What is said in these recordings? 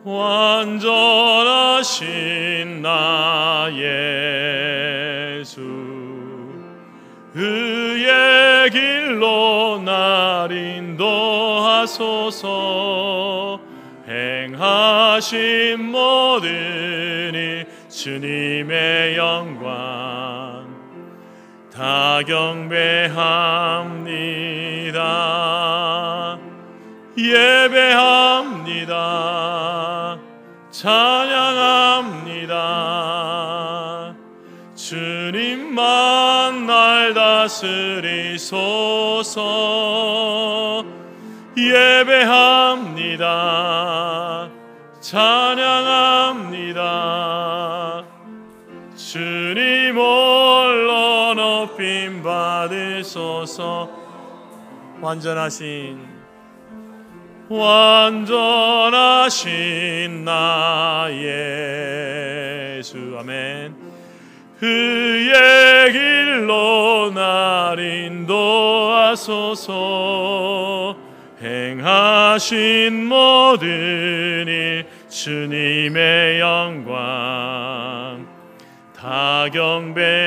완전하신 나 예수, 의의 길로 날 인도하소서. 행하신 모든 일 주님의 영광 다 경배합니다. 예배합니다. 찬양합니다. 주님만 날 다스리소서. 예배합니다. 찬양합니다. 주님 홀로 높임 받으소서. 완전하신 나 예수. 아멘. 의의 길로 날 인도하소서. 행하신 모든 일 주님의 영광 다 경배합니다.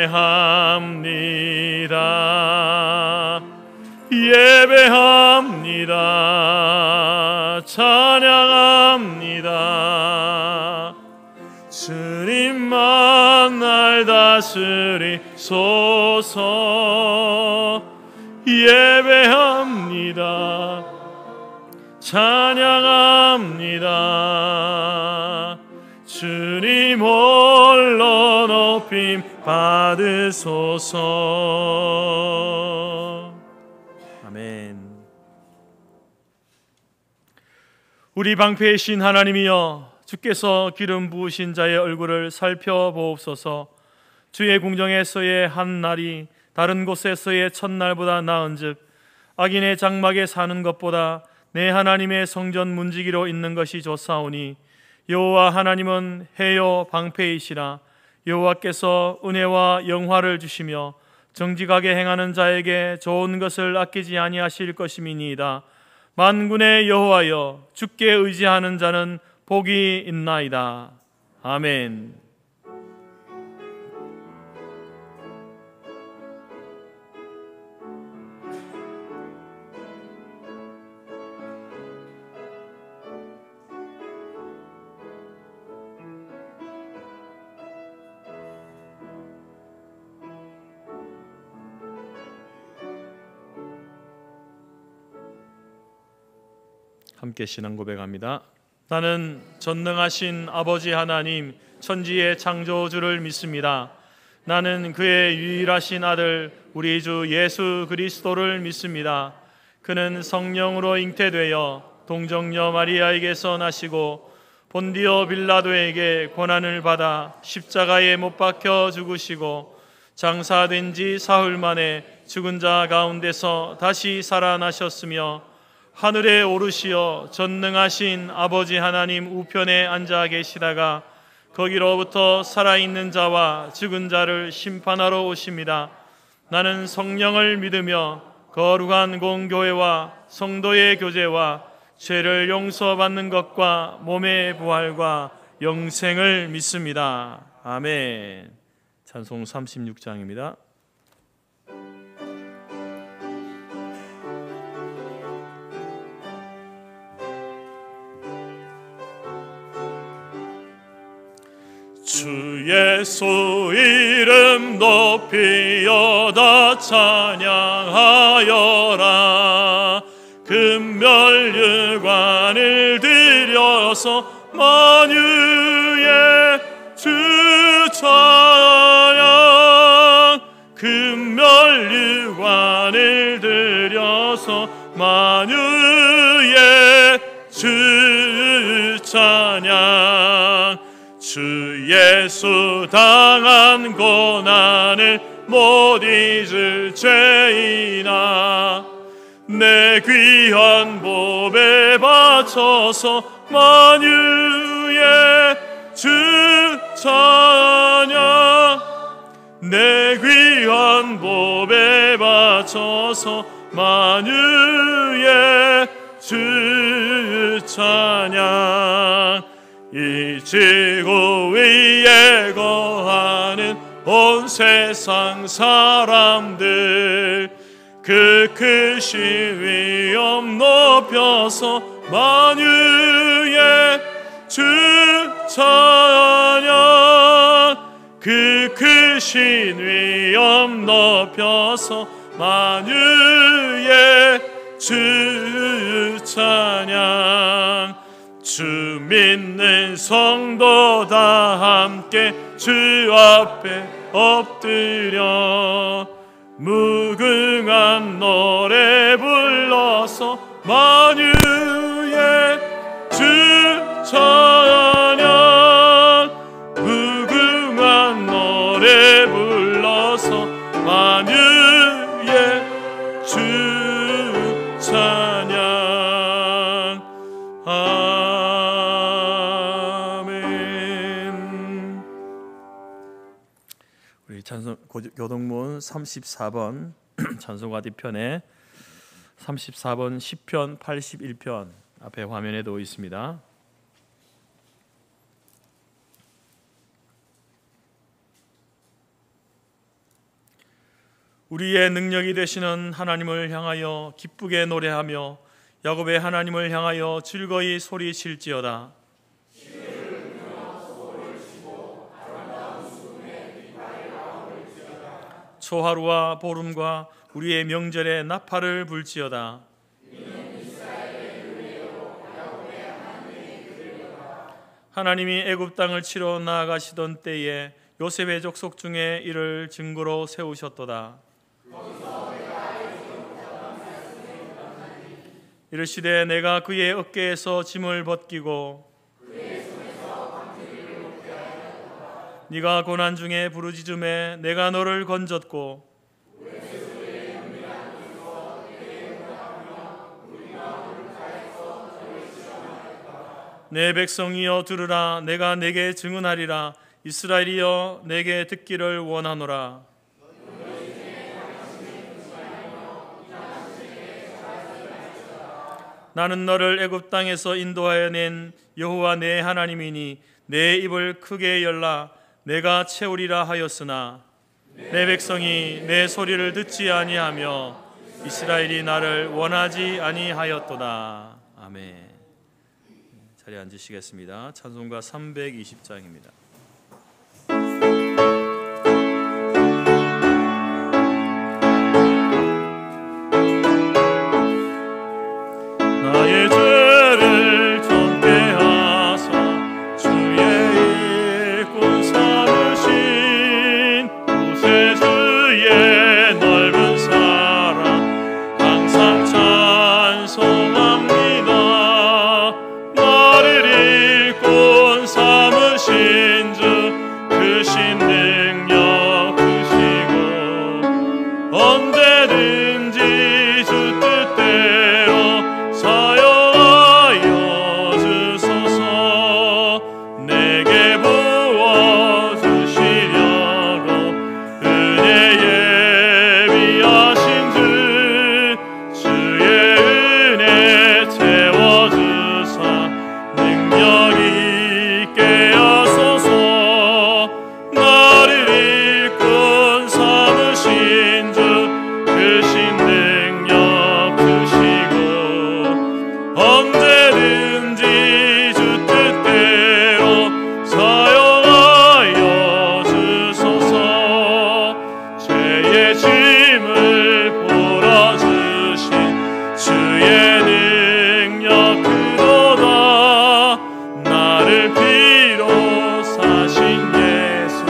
예배합니다. 찬양합니다. 주님만 날 다스리소서. 예배합니다. 찬양합니다. 주님 홀로 높임 받으소서. 아멘. 우리 방패의 신 하나님이여, 주께서 기름 부으신 자의 얼굴을 살펴보옵소서. 주의 궁정에서의 한 날이 다른 곳에서의 첫날보다 나은즉 악인의 장막에 사는 것보다 내 하나님의 성전 문지기로 있는 것이 좋사오니, 여호와 하나님은 해요 방패이시라. 여호와께서 은혜와 영화를 주시며 정직하게 행하는 자에게 좋은 것을 아끼지 아니하실 것임이니이다. 만군의 여호와여, 주께 의지하는 자는 복이 있나이다. 아멘. 함께 신앙 고백합니다. 나는 전능하신 아버지 하나님, 천지의 창조주를 믿습니다. 나는 그의 유일하신 아들 우리 주 예수 그리스도를 믿습니다. 그는 성령으로 잉태되어 동정녀 마리아에게서 나시고 본디오 빌라도에게 고난을 받아 십자가에 못 박혀 죽으시고 장사된 지 사흘 만에 죽은 자 가운데서 다시 살아나셨으며 하늘에 오르시어 전능하신 아버지 하나님 우편에 앉아 계시다가 거기로부터 살아있는 자와 죽은 자를 심판하러 오십니다. 나는 성령을 믿으며 거룩한 공교회와 성도의 교제와 죄를 용서받는 것과 몸의 부활과 영생을 믿습니다. 아멘. 찬송 36장입니다. 주 예수 이름 높이어다 찬양하여라. 금멸유관을 들여서 만유의 주 찬양. 금멸유관을 들여서 만유의 주 찬양. 주 예수 당한 고난을 못 잊을 죄인아, 내 귀한 몸에 바쳐서 만유의 주 찬양. 내 귀한 몸에 바쳐서 만유의 주 찬양. 이 지구 위에 거하는 온 세상 사람들 그 크신 위엄 높여서 만유의 주 찬양 그 크신 위엄 높여서 만유의 주 찬양 주 믿는 성도 다 함께 주 앞에 엎드려 무궁한 노래 불러서 만유의 주 찬양 무궁한 노래 불러서 만유의 주 찬양 아멘. 우리 찬송 교동문 34번 찬송가 뒤편에 34번 시편 81편 앞에 화면에도 있습니다. 우리의 능력이 되시는 하나님을 향하여 기쁘게 노래하며 야곱의 하나님을 향하여 즐거이 소리칠지어다. 초하루와 보름과 우리의 명절에 나팔을 불지어다. 하나님이 애굽 땅을 치러 나아가시던 때에 요셉의 족속 중에 이를 증거로 세우셨도다. 이르시되 내가 그의 어깨에서 짐을 벗기고 네가 고난 중에 부르짖음에 내가 너를 건졌고 내 백성이여 들으라. 내가 내게 증언하리라. 이스라엘이여 내게 듣기를 원하노라. 나는 너를 애굽 땅에서 인도하여 낸 여호와 내 하나님이니 내 입을 크게 열라. 내가 채우리라 하였으나 내 백성이 내 소리를 듣지 아니하며 이스라엘이 나를 원하지 아니하였도다. 아멘. 자리에 앉으시겠습니다. 찬송가 320장입니다. 나의 죄를 정케 하사 주의 일꾼 삼으신 구세주의 넓은 사랑 항상 찬송합니다. 나를 일꾼 삼으신 주 크신 능력 크시고 언제든지 주 뜻대로 사용하여 주소서. 내게 부어주시려고 은혜 예비하신 주 주의 은혜 채워주사 능력 있게 하소서. 나를 일꾼 삼으신 주 크신 능력 크시고 언제든지 주 뜻대로 사용하여 주소서. 죄의 짐을 풀어주신 주의 능력 크도다. 나를 피로 사신 예수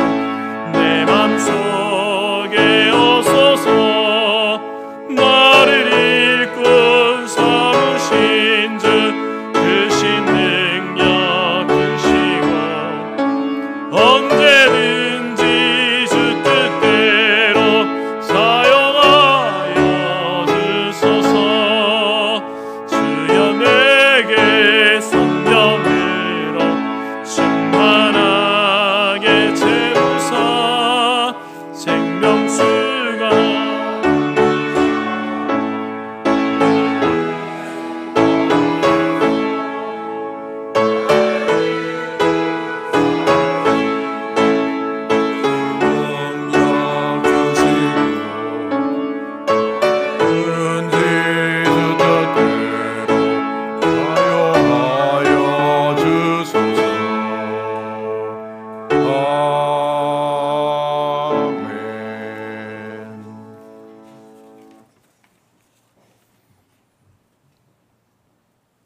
내 맘속에 오소서. 나를 일꾼 삼으신 주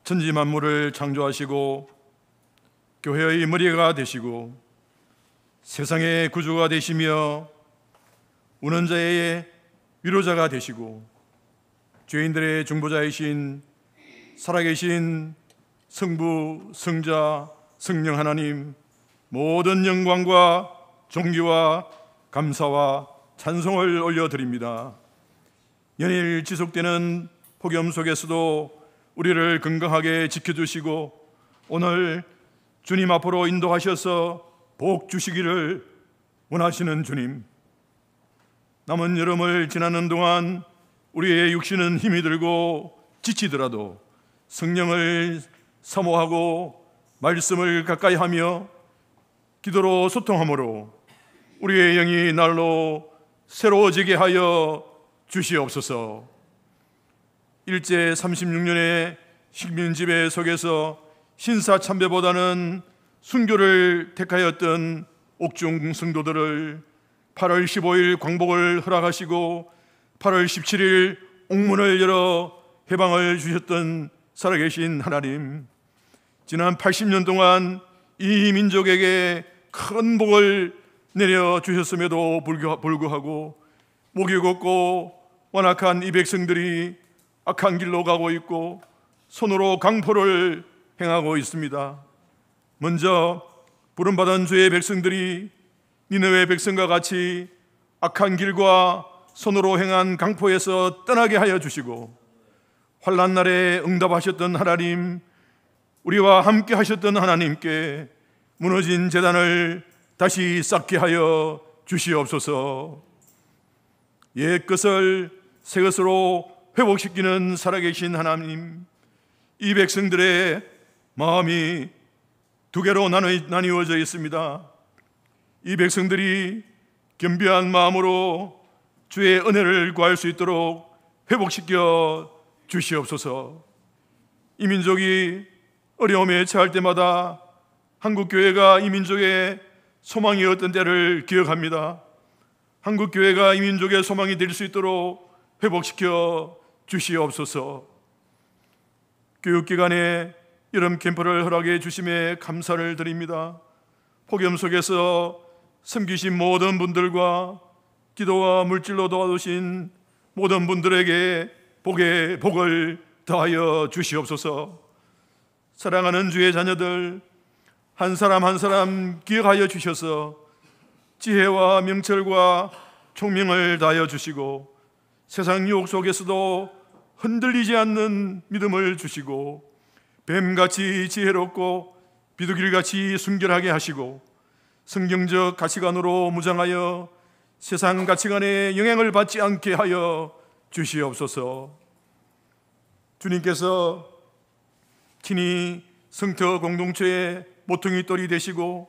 천지 만물을 창조하시고 교회의 머리가 되시고 세상의 구주가 되시며 우는 자의 위로자가 되시고 죄인들의 중보자이신 살아계신 성부, 성자, 성령 하나님, 모든 영광과 존귀와 감사와 찬송을 올려드립니다. 연일 지속되는 폭염 속에서도 우리를 건강하게 지켜주시고 오늘 주님 앞으로 인도하셔서 복 주시기를 원하시는 주님, 남은 여름을 지나는 동안 우리의 육신은 힘이 들고 지치더라도 성령을 사모하고 말씀을 가까이 하며 기도로 소통함으로 우리의 영이 날로 새로워지게 하여 주시옵소서. 일제 36년의 식민지배 속에서 신사참배보다는 순교를 택하였던 옥중 성도들을 8월 15일 광복을 허락하시고 8월 17일 옥문을 열어 해방을 주셨던 살아계신 하나님, 지난 80년 동안 이 민족에게 큰 복을 내려주셨음에도 불구하고 목이 곱고 완악한 이 백성들이 악한 길로 가고 있고 손으로 강포를 행하고 있습니다. 먼저 부름받은 주의 백성들이 니느웨 백성과 같이 악한 길과 손으로 행한 강포에서 떠나게 하여 주시고 환난 날에 응답하셨던 하나님, 우리와 함께 하셨던 하나님께 무너진 제단을 다시 쌓게 하여 주시옵소서. 옛 것을 새 것으로 회복시키는 살아계신 하나님, 이 백성들의 마음이 두 개로 나뉘어져 있습니다. 이 백성들이 겸비한 마음으로 주의 은혜를 구할 수 있도록 회복시켜 주시옵소서. 이 민족이 어려움에 처할 때마다 한국교회가 이 민족의 소망이었던 때를 기억합니다. 한국교회가 이 민족의 소망이 될 수 있도록 회복시켜 주시옵소서. 교육기관에 여름 캠프를 허락해 주심에 감사를 드립니다. 폭염 속에서 섬기신 모든 분들과 기도와 물질로 도와주신 모든 분들에게 복에 복을 더하여 주시옵소서. 사랑하는 주의 자녀들 한 사람 한 사람 기억하여 주셔서 지혜와 명철과 총명을 다하여 주시고 세상 유혹 속에서도 흔들리지 않는 믿음을 주시고 뱀같이 지혜롭고 비둘기같이 순결하게 하시고 성경적 가치관으로 무장하여 세상 가치관에 영향을 받지 않게 하여 주시옵소서. 주님께서 친히 성터 공동체의 모퉁이 돌이 되시고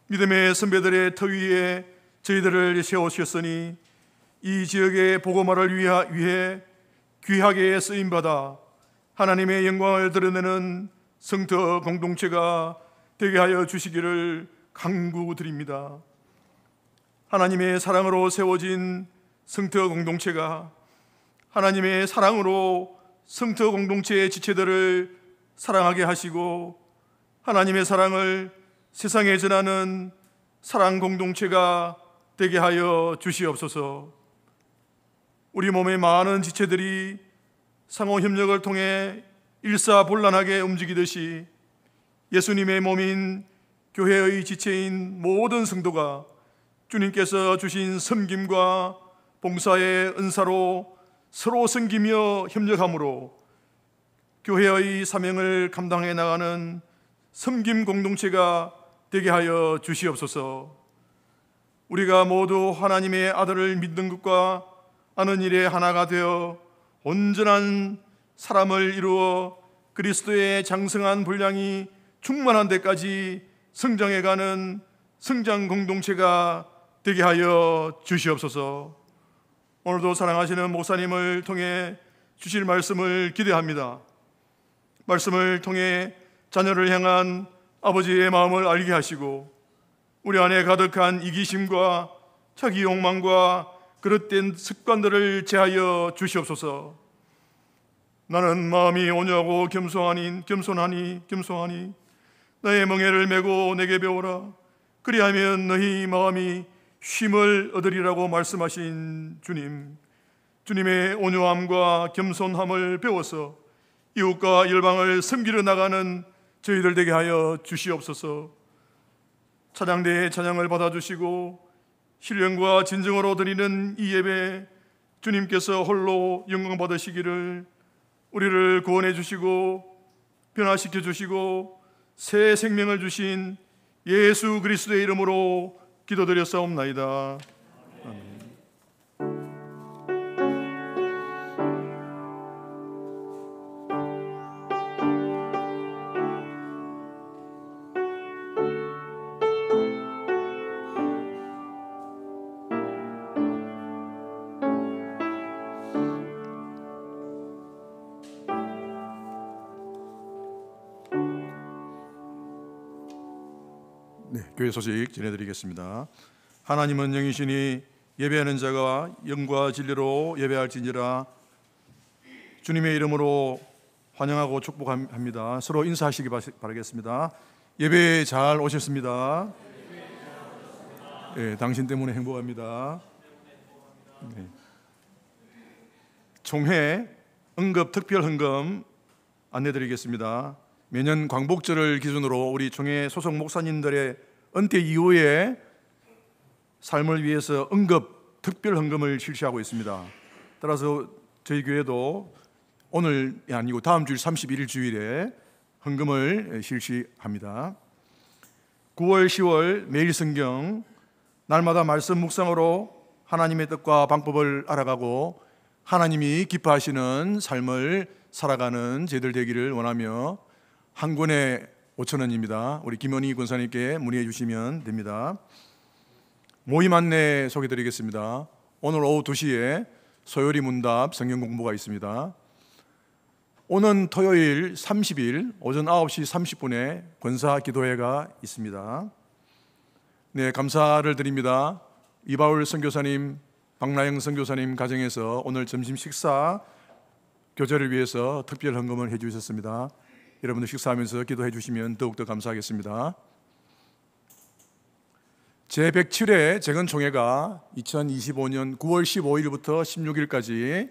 믿음의 선배들의 터 위에 저희들을 세우셨으니 이 지역의 복음화를 위해 귀하게 쓰임받아 하나님의 영광을 드러내는 성터 공동체가 되게 하여 주시기를 간구드립니다. 하나님의 사랑으로 세워진 성터 공동체가 하나님의 사랑으로 성터 공동체의 지체들을 사랑하게 하시고 하나님의 사랑을 세상에 전하는 사랑 공동체가 되게 하여 주시옵소서. 우리 몸의 많은 지체들이 상호 협력을 통해 일사불란하게 움직이듯이 예수님의 몸인 교회의 지체인 모든 성도가 주님께서 주신 섬김과 봉사의 은사로 서로 섬기며 협력함으로 교회의 사명을 감당해 나가는 섬김 공동체가 되게 하여 주시옵소서. 우리가 모두 하나님의 아들을 믿는 것과 아는 일에 하나가 되어 온전한 사람을 이루어 그리스도의 장성한 분량이 충만한 데까지 성장해가는 성장 공동체가 되게 하여 주시옵소서. 오늘도 사랑하시는 목사님을 통해 주실 말씀을 기대합니다. 말씀을 통해 자녀를 향한 아버지의 마음을 알게 하시고 우리 안에 가득한 이기심과 자기 욕망과 그릇된 습관들을 제하여 주시옵소서. 나는 마음이 온유하고 겸손하니 나의 멍에를 메고 내게 배우라. 그리하면 너희 마음이 쉼을 얻으리라고 말씀하신 주님의 온유함과 겸손함을 배워서 이웃과 열방을 섬기러 나가는 저희들 되게 하여 주시옵소서. 찬양대의 찬양을 받아주시고 신령과 진정으로 드리는 이 예배 주님께서 홀로 영광 받으시기를, 우리를 구원해 주시고 변화시켜 주시고 새 생명을 주신 예수 그리스도의 이름으로 기도드렸사옵나이다. 아멘. 교회 소식 전해드리겠습니다. 하나님은 영이시니 예배하는 자가 영과 진리로 예배할지니라. 주님의 이름으로 환영하고 축복합니다. 서로 인사하시기 바라겠습니다. 예배에 잘 오셨습니다. 네, 당신 때문에 행복합니다. 네. 총회 응급 특별 헌금 안내드리겠습니다. 매년 광복절을 기준으로 우리 총회 소속 목사님들의 은퇴 이후에 삶을 위해서 응급 특별 헌금을 실시하고 있습니다. 따라서 저희 교회도 오늘이 아니고 다음 주일 31일 주일에 헌금을 실시합니다. 9월 10월 매일 성경, 날마다 말씀 묵상으로 하나님의 뜻과 방법을 알아가고 하나님이 기뻐하시는 삶을 살아가는 저희들 되기를 원하며 한 권에 5,000원입니다. 우리 김원희 권사님께 문의해 주시면 됩니다. 모임 안내 소개드리겠습니다. 오늘 오후 2시에 소요리 문답 성경 공부가 있습니다. 오는 토요일 30일 오전 9시 30분에 권사 기도회가 있습니다. 네, 감사를 드립니다. 이바울 선교사님, 박나영 선교사님 가정에서 오늘 점심 식사 교제를 위해서 특별 헌금을 해 주셨습니다. 여러분들 식사하면서 기도해 주시면 더욱더 감사하겠습니다. 제107회 재건총회가 2025년 9월 15일부터 16일까지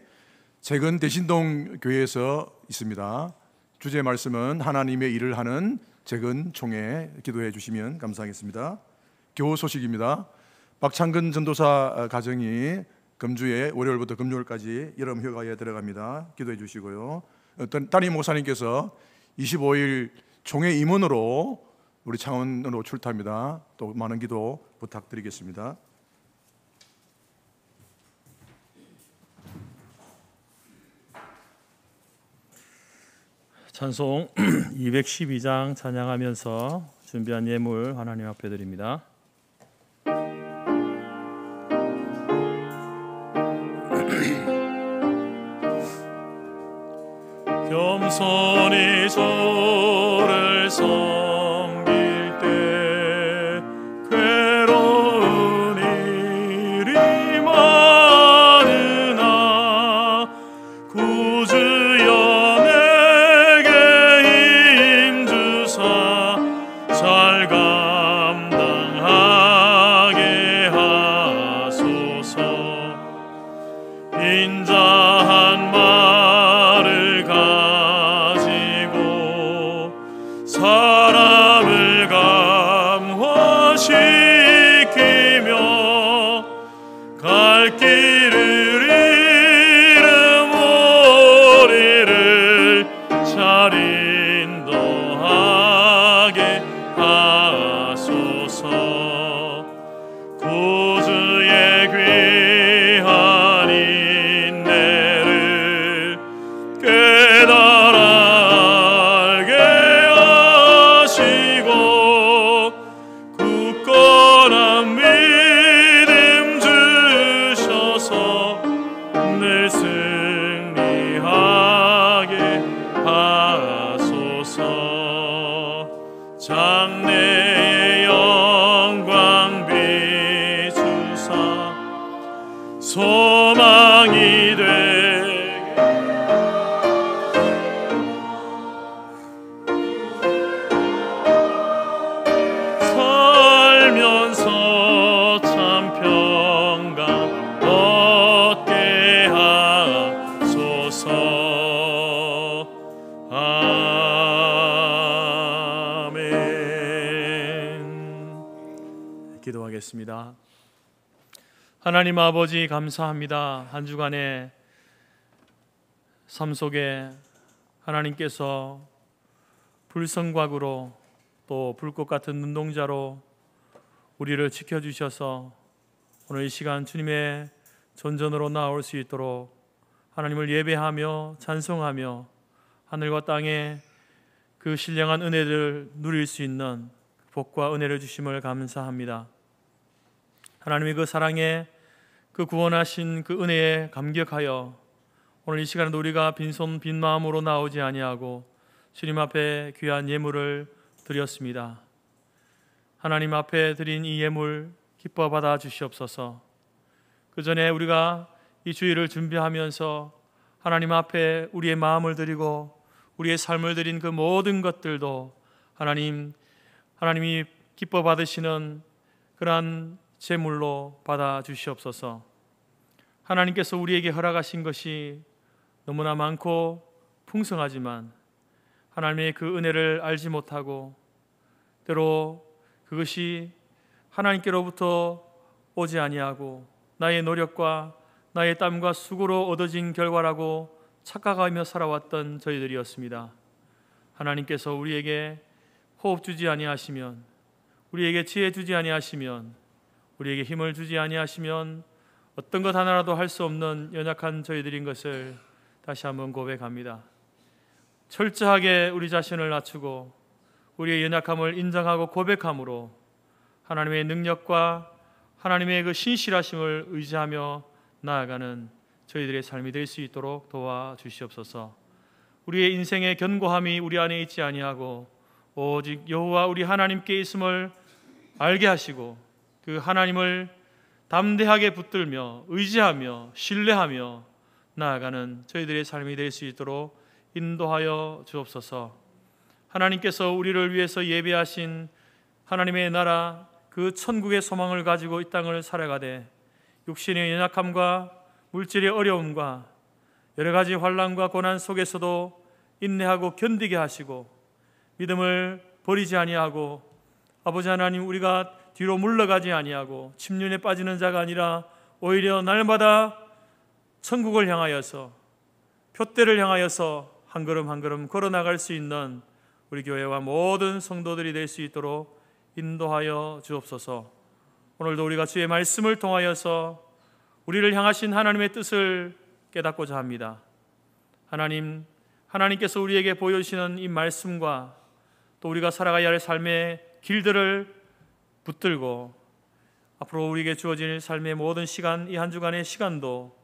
재건 대신동 교회에서 있습니다. 주제 말씀은 하나님의 일을 하는 재건총회, 기도해 주시면 감사하겠습니다. 교우 소식입니다. 박창근 전도사 가정이 금주에 월요일부터 금요일까지 여름 휴가에 들어갑니다. 기도해 주시고요. 담임 목사님께서 25일 총회 임원으로 우리 창원으로 출타합니다. 또 많은 기도 부탁드리겠습니다. 찬송 212장 찬양하면서 준비한 예물 하나님 앞에 드립니다. 겸손히 주를 섬길 때 괴로운 일이 많으나 구주여 내게 힘주사 잘 감당하게 하소서. 인자한 말을 사람을 감화시키며 갈 길을 잃은 우리를 잘 인도하게 하소서. 구주의 귀한 인내를 깨달아 장래의 영광 비추사 소망이 되게 기도하겠습니다. 하나님 아버지 감사합니다. 한 주간의 삶 속에 하나님께서 불성곽으로 또 불꽃 같은 눈동자로 우리를 지켜주셔서 오늘 이 시간 주님의 전전으로 나올 수 있도록 하나님을 예배하며 찬송하며 하늘과 땅에 그 신령한 은혜를 누릴 수 있는 복과 은혜를 주심을 감사합니다. 하나님의 그 사랑에 그 구원하신 그 은혜에 감격하여 오늘 이 시간에 우리가 빈손 빈 마음으로 나오지 아니하고 주님 앞에 귀한 예물을 드렸습니다. 하나님 앞에 드린 이 예물 기뻐 받아 주시옵소서. 그 전에 우리가 이 주일을 준비하면서 하나님 앞에 우리의 마음을 드리고 우리의 삶을 드린 그 모든 것들도 하나님이 기뻐 받으시는 그러한 제물로 받아 주시옵소서. 하나님께서 우리에게 허락하신 것이 너무나 많고 풍성하지만 하나님의 그 은혜를 알지 못하고 때로 그것이 하나님께로부터 오지 아니하고 나의 노력과 나의 땀과 수고로 얻어진 결과라고 착각하며 살아왔던 저희들이었습니다. 하나님께서 우리에게 호흡 주지 아니하시면, 우리에게 지혜 주지 아니하시면, 우리에게 힘을 주지 아니하시면 어떤 것 하나라도 할 수 없는 연약한 저희들인 것을 다시 한번 고백합니다. 철저하게 우리 자신을 낮추고 우리의 연약함을 인정하고 고백함으로 하나님의 능력과 하나님의 그 신실하심을 의지하며 나아가는 저희들의 삶이 될 수 있도록 도와주시옵소서. 우리의 인생의 견고함이 우리 안에 있지 아니하고 오직 여호와 우리 하나님께 있음을 알게 하시고 그 하나님을 담대하게 붙들며 의지하며 신뢰하며 나아가는 저희들의 삶이 될 수 있도록 인도하여 주옵소서. 하나님께서 우리를 위해서 예배하신 하나님의 나라 그 천국의 소망을 가지고 이 땅을 살아가되 육신의 연약함과 물질의 어려움과 여러 가지 환난과 고난 속에서도 인내하고 견디게 하시고 믿음을 버리지 아니하고 아버지 하나님 우리가 뒤로 물러가지 아니하고 침륜에 빠지는 자가 아니라 오히려 날마다 천국을 향하여서 표대를 향하여서 한 걸음 한 걸음 걸어나갈 수 있는 우리 교회와 모든 성도들이 될 수 있도록 인도하여 주옵소서. 오늘도 우리가 주의 말씀을 통하여서 우리를 향하신 하나님의 뜻을 깨닫고자 합니다. 하나님께서 우리에게 보여주시는 이 말씀과 또 우리가 살아가야 할 삶의 길들을 붙들고 앞으로 우리에게 주어질 삶의 모든 시간, 이 한 주간의 시간도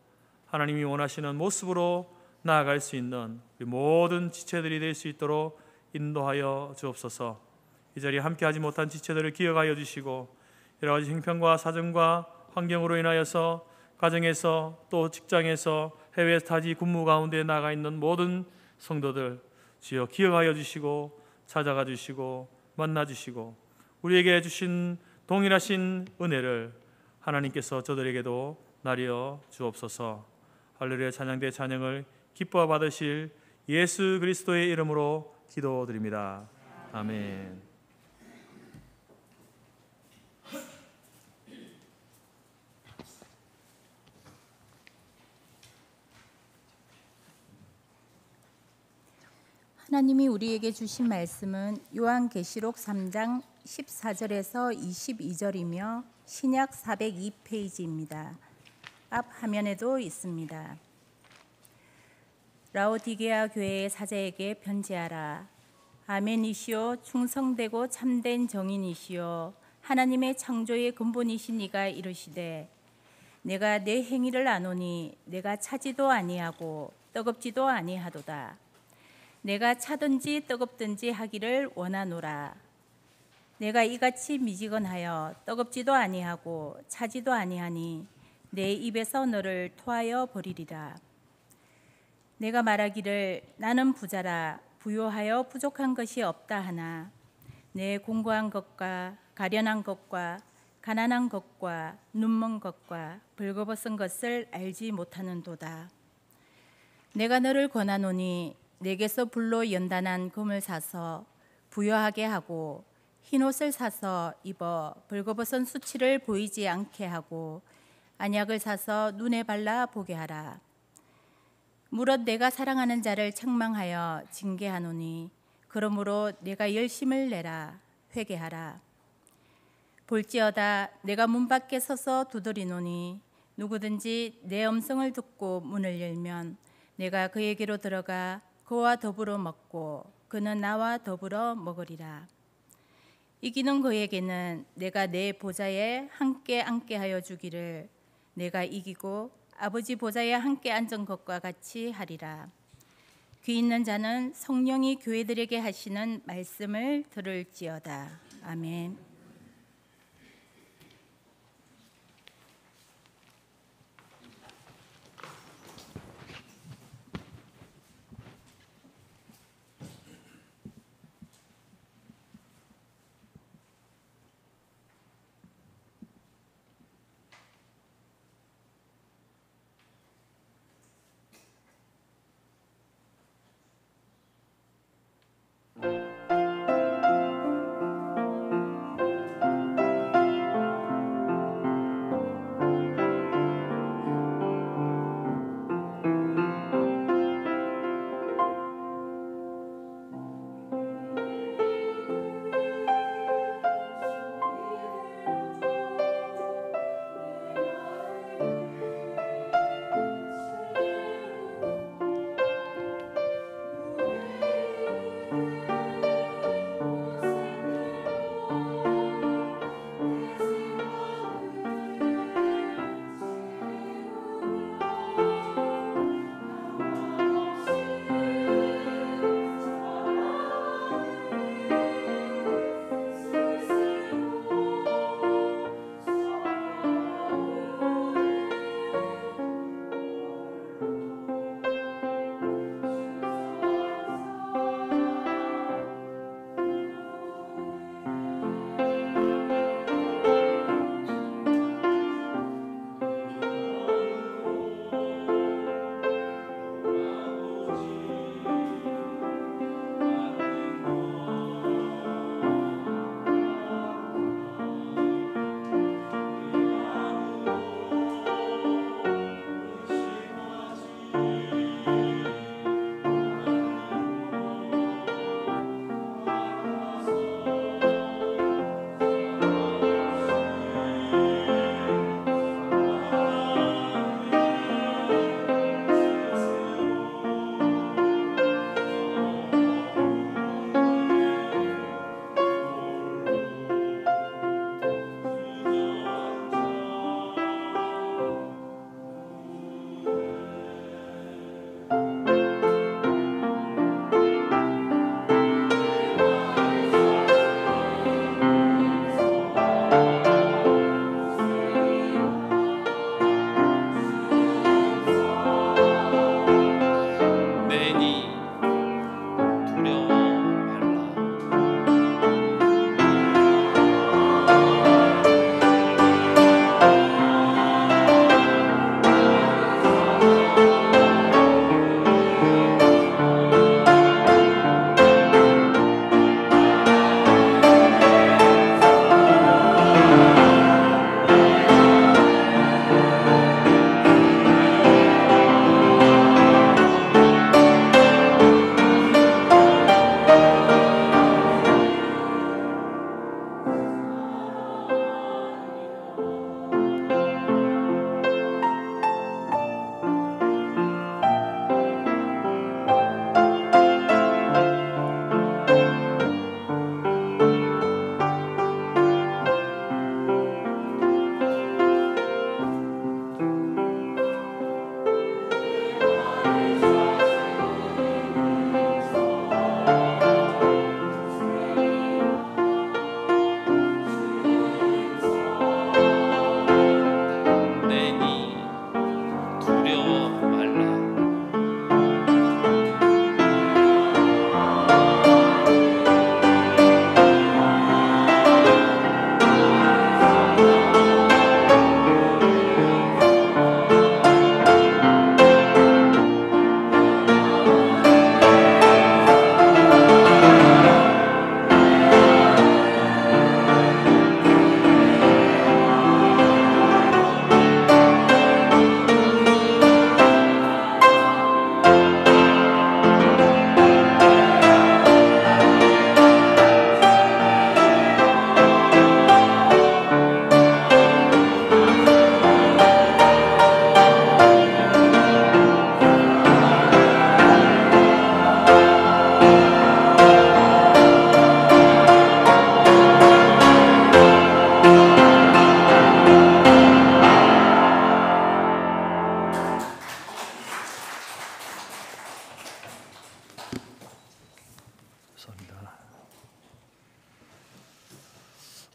하나님이 원하시는 모습으로 나아갈 수 있는 우리 모든 지체들이 될 수 있도록 인도하여 주옵소서. 이 자리에 함께하지 못한 지체들을 기억하여 주시고 여러 가지 형편과 사정과 환경으로 인하여서 가정에서 또 직장에서 해외 타지 군무 가운데 나가 있는 모든 성도들 주여 기억하여 주시고 찾아가 주시고 만나 주시고 우리에게 주신 동일하신 은혜를 하나님께서 저들에게도 나려 주옵소서. 할렐루야 찬양대 찬양을 기뻐 받으실 예수 그리스도의 이름으로 기도드립니다. 아멘. 하나님이 우리에게 주신 말씀은 요한계시록 3장 14절에서 22절이며 신약 402페이지입니다. 앞 화면에도 있습니다. 라오디게아 교회의 사자에게 편지하라. 아멘이시오 충성되고 참된 정인이시오 하나님의 창조의 근본이신 이가 이르시되 내가 내 행위를 아노니 내가 차지도 아니하고 뜨겁지도 아니하도다. 내가 차든지 뜨겁든지 하기를 원하노라. 내가 이같이 미지근하여 뜨겁지도 아니하고 차지도 아니하니 내 입에서 너를 토하여 버리리라. 내가 말하기를 나는 부자라 부요하여 부족한 것이 없다 하나 내 공고한 것과 가련한 것과 가난한 것과 눈먼 것과 벌거벗은 것을 알지 못하는도다. 내가 너를 권하노니 내게서 불로 연단한 금을 사서 부요하게 하고 흰옷을 사서 입어 벌거벗은 수치를 보이지 않게 하고 안약을 사서 눈에 발라 보게 하라. 무릇 내가 사랑하는 자를 책망하여 징계하노니 그러므로 내가 열심을 내라. 회개하라. 볼지어다 내가 문 밖에 서서 두드리노니 누구든지 내 음성을 듣고 문을 열면 내가 그에게로 들어가 그와 더불어 먹고 그는 나와 더불어 먹으리라. 이기는 그에게는 내가 내 보좌에 함께 앉게 하여 주기를 내가 이기고 아버지 보좌에 함께 앉은 것과 같이 하리라. 귀 있는 자는 성령이 교회들에게 하시는 말씀을 들을지어다. 아멘.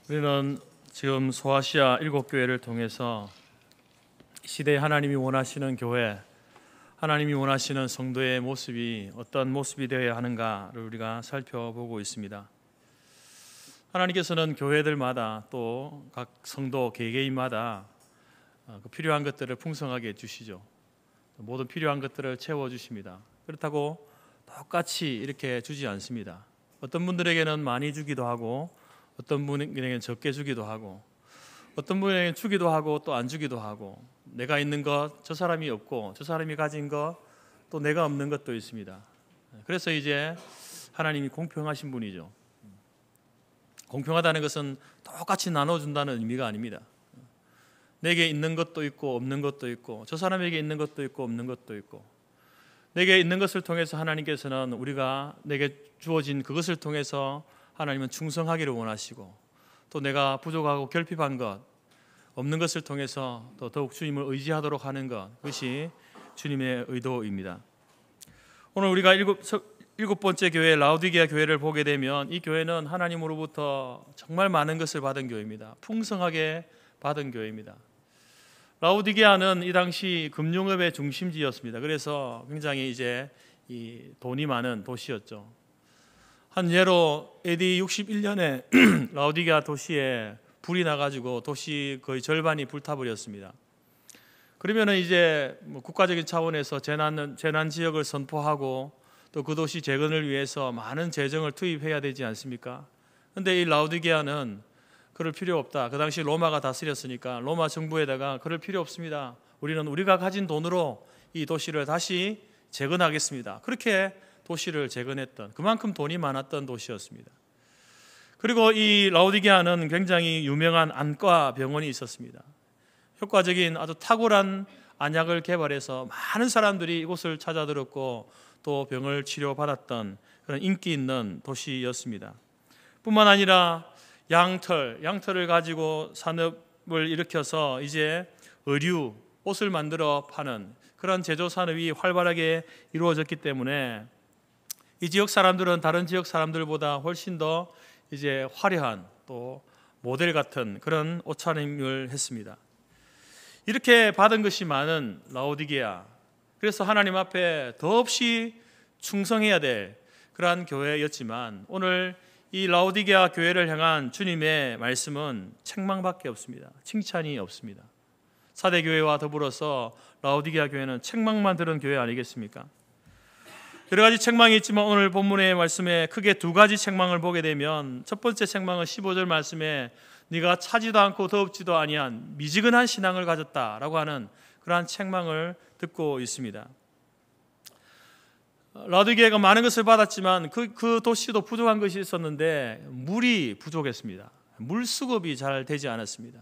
우리는 지금 소아시아 7교회를 통해서 시대에 하나님이 원하시는 교회, 하나님이 원하시는 성도의 모습이 어떤 모습이 되어야 하는가를 우리가 살펴보고 있습니다. 하나님께서는 교회들마다 또 각 성도 개개인마다 필요한 것들을 풍성하게 주시죠. 모든 필요한 것들을 채워주십니다. 그렇다고 똑같이 이렇게 주지 않습니다. 어떤 분들에게는 많이 주기도 하고 어떤 분에게는 적게 주기도 하고 어떤 분에게는 주기도 하고 또 안 주기도 하고 내가 있는 것 저 사람이 없고 저 사람이 가진 것 또 내가 없는 것도 있습니다. 그래서 이제 하나님이 공평하신 분이죠. 공평하다는 것은 똑같이 나눠준다는 의미가 아닙니다. 내게 있는 것도 있고 없는 것도 있고 저 사람에게 있는 것도 있고 없는 것도 있고 내게 있는 것을 통해서 하나님께서는 우리가 내게 주어진 그것을 통해서 하나님은 충성하기를 원하시고 또 내가 부족하고 결핍한 것 없는 것을 통해서 또 더욱 주님을 의지하도록 하는 것, 그것이 주님의 의도입니다. 오늘 우리가 일곱 번째 교회 라오디게아 교회를 보게 되면 이 교회는 하나님으로부터 정말 많은 것을 받은 교회입니다. 풍성하게 받은 교회입니다. 라오디게아는 이 당시 금융업의 중심지였습니다. 그래서 굉장히 이제 이 돈이 많은 도시였죠. 한 예로 AD 61년에 라오디게아 도시에 불이 나가지고 도시 거의 절반이 불타버렸습니다. 그러면은 이제 국가적인 차원에서 재난 지역을 선포하고 또 그 도시 재건을 위해서 많은 재정을 투입해야 되지 않습니까? 그런데 이 라오디게아는 그럴 필요 없다. 그 당시 로마가 다스렸으니까 로마 정부에다가 그럴 필요 없습니다. 우리는 우리가 가진 돈으로 이 도시를 다시 재건하겠습니다. 그렇게 도시를 재건했던, 그만큼 돈이 많았던 도시였습니다. 그리고 이 라오디게아는 굉장히 유명한 안과 병원이 있었습니다. 효과적인 아주 탁월한 안약을 개발해서 많은 사람들이 이곳을 찾아들었고 또 병을 치료받았던 그런 인기 있는 도시였습니다. 뿐만 아니라 양털을 가지고 산업을 일으켜서 이제 의류, 옷을 만들어 파는 그런 제조 산업이 활발하게 이루어졌기 때문에 이 지역 사람들은 다른 지역 사람들보다 훨씬 더 이제 화려한 또 모델 같은 그런 옷차림을 했습니다. 이렇게 받은 것이 많은 라오디게아, 그래서 하나님 앞에 더없이 충성해야 될 그러한 교회였지만 오늘 이 라오디게아 교회를 향한 주님의 말씀은 책망밖에 없습니다. 칭찬이 없습니다. 사대 교회와 더불어서 라오디게아 교회는 책망만 들은 교회 아니겠습니까? 여러 가지 책망이 있지만 오늘 본문의 말씀에 크게 두 가지 책망을 보게 되면 첫 번째 책망은 15절 말씀에 네가 차지도 않고 더럽지도 아니한 미지근한 신앙을 가졌다라고 하는 그러한 책망을 듣고 있습니다. 라오디게아가 많은 것을 받았지만 그 도시도 부족한 것이 있었는데 물이 부족했습니다. 물 수급이 잘 되지 않았습니다.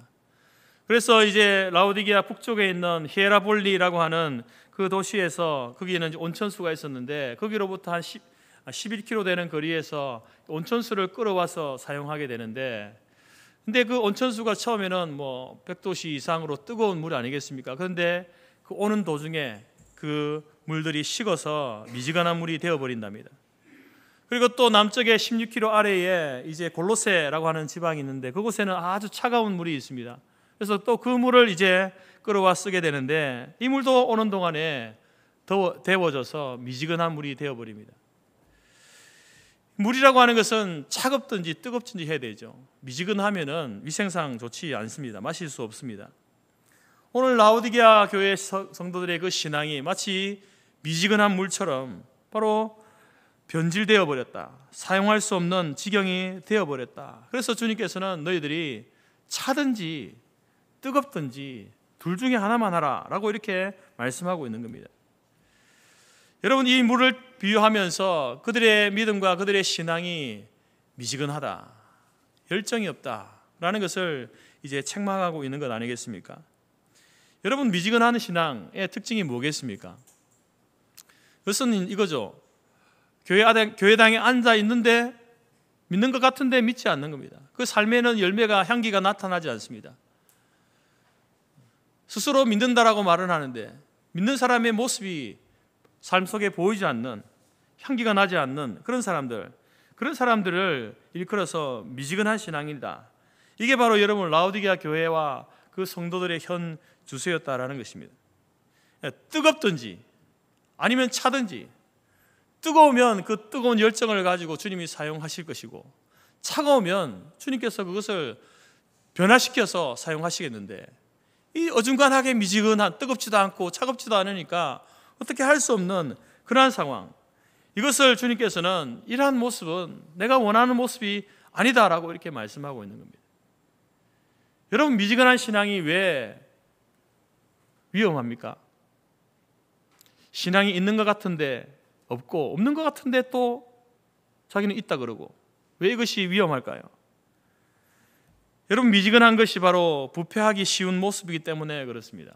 그래서 이제 라오디게아 북쪽에 있는 히에라볼리라고 하는 그 도시에서 거기에는 이제 온천수가 있었는데 거기로부터 한 11km 되는 거리에서 온천수를 끌어와서 사용하게 되는데 근데 그 온천수가 처음에는 뭐 100도씨 이상으로 뜨거운 물 아니겠습니까? 그런데 그 오는 도중에 그 물들이 식어서 미지근한 물이 되어버린답니다. 그리고 또 남쪽에 16km 아래에 이제 골로세라고 하는 지방이 있는데 그곳에는 아주 차가운 물이 있습니다. 그래서 또 그 물을 이제 끌어와 쓰게 되는데 이 물도 오는 동안에 데워져서 미지근한 물이 되어버립니다. 물이라고 하는 것은 차갑든지 뜨겁든지 해야 되죠. 미지근하면은 위생상 좋지 않습니다. 마실 수 없습니다. 오늘 라오디게아 교회 성도들의 그 신앙이 마치 미지근한 물처럼 바로 변질되어 버렸다. 사용할 수 없는 지경이 되어 버렸다. 그래서 주님께서는 너희들이 차든지 뜨겁든지 둘 중에 하나만 하라 라고 이렇게 말씀하고 있는 겁니다. 여러분, 이 물을 비유하면서 그들의 믿음과 그들의 신앙이 미지근하다, 열정이 없다라는 것을 이제 책망하고 있는 것 아니겠습니까? 여러분, 미지근한 신앙의 특징이 뭐겠습니까? 그것은 이거죠. 교회당에 앉아 있는데 믿는 것 같은데 믿지 않는 겁니다. 그 삶에는 열매가, 향기가 나타나지 않습니다. 스스로 믿는다라고 말은 하는데 믿는 사람의 모습이 삶 속에 보이지 않는, 향기가 나지 않는 그런 사람들을 일컬어서 미지근한 신앙이다. 이게 바로 여러분 라오디게아 교회와 그 성도들의 현 주소였다라는 것입니다. 뜨겁든지 아니면 차든지, 뜨거우면 그 뜨거운 열정을 가지고 주님이 사용하실 것이고, 차가우면 주님께서 그것을 변화시켜서 사용하시겠는데, 이 어중간하게 미지근한, 뜨겁지도 않고 차갑지도 않으니까 어떻게 할 수 없는 그러한 상황, 이것을 주님께서는 이러한 모습은 내가 원하는 모습이 아니다라고 이렇게 말씀하고 있는 겁니다. 여러분, 미지근한 신앙이 왜 위험합니까? 신앙이 있는 것 같은데 없고, 없는 것 같은데 또 자기는 있다 그러고, 왜 이것이 위험할까요? 여러분, 미지근한 것이 바로 부패하기 쉬운 모습이기 때문에 그렇습니다.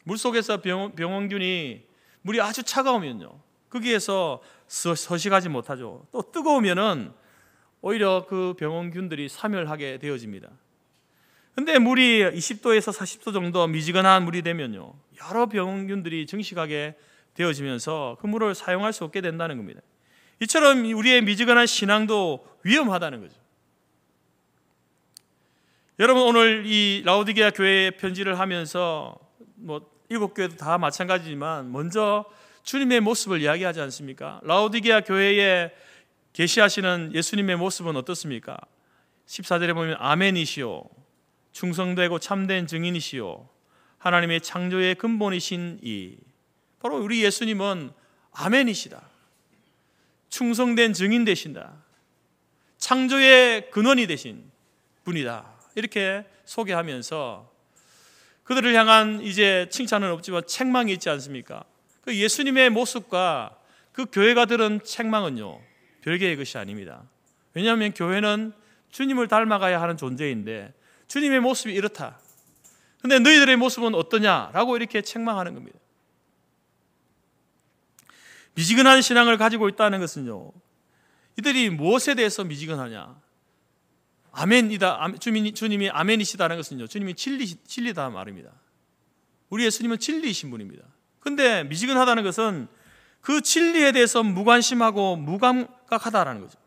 물속에서 병원균이 물이 아주 차가우면요, 거기에서 서식하지 못하죠. 또 뜨거우면은 오히려 그 병원균들이 사멸하게 되어집니다. 근데 물이 20도에서 40도 정도 미지근한 물이 되면요, 여러 병원균들이 증식하게 되어지면서 그 물을 사용할 수 없게 된다는 겁니다. 이처럼 우리의 미지근한 신앙도 위험하다는 거죠. 여러분, 오늘 이 라오디게아 교회에 편지를 하면서 7교회도 다 마찬가지지만 먼저 주님의 모습을 이야기하지 않습니까? 라오디게아 교회에 계시하시는 예수님의 모습은 어떻습니까? 14절에 보면 아멘이시오, 충성되고 참된 증인이시오, 하나님의 창조의 근본이신 이. 바로 우리 예수님은 아멘이시다, 충성된 증인 되신다, 창조의 근원이 되신 분이다, 이렇게 소개하면서 그들을 향한 이제 칭찬은 없지만 책망이 있지 않습니까? 그 예수님의 모습과 그 교회가 들은 책망은요, 별개의 것이 아닙니다. 왜냐하면 교회는 주님을 닮아가야 하는 존재인데 주님의 모습이 이렇다, 근데 너희들의 모습은 어떠냐라고 이렇게 책망하는 겁니다. 미지근한 신앙을 가지고 있다는 것은요, 이들이 무엇에 대해서 미지근하냐? 아멘이다, 주님이 아멘이시다는 것은요, 주님이 진리다 말입니다. 우리 예수님은 진리이신 분입니다. 그런데 미지근하다는 것은 그 진리에 대해서 무관심하고 무감각하다라는 거죠.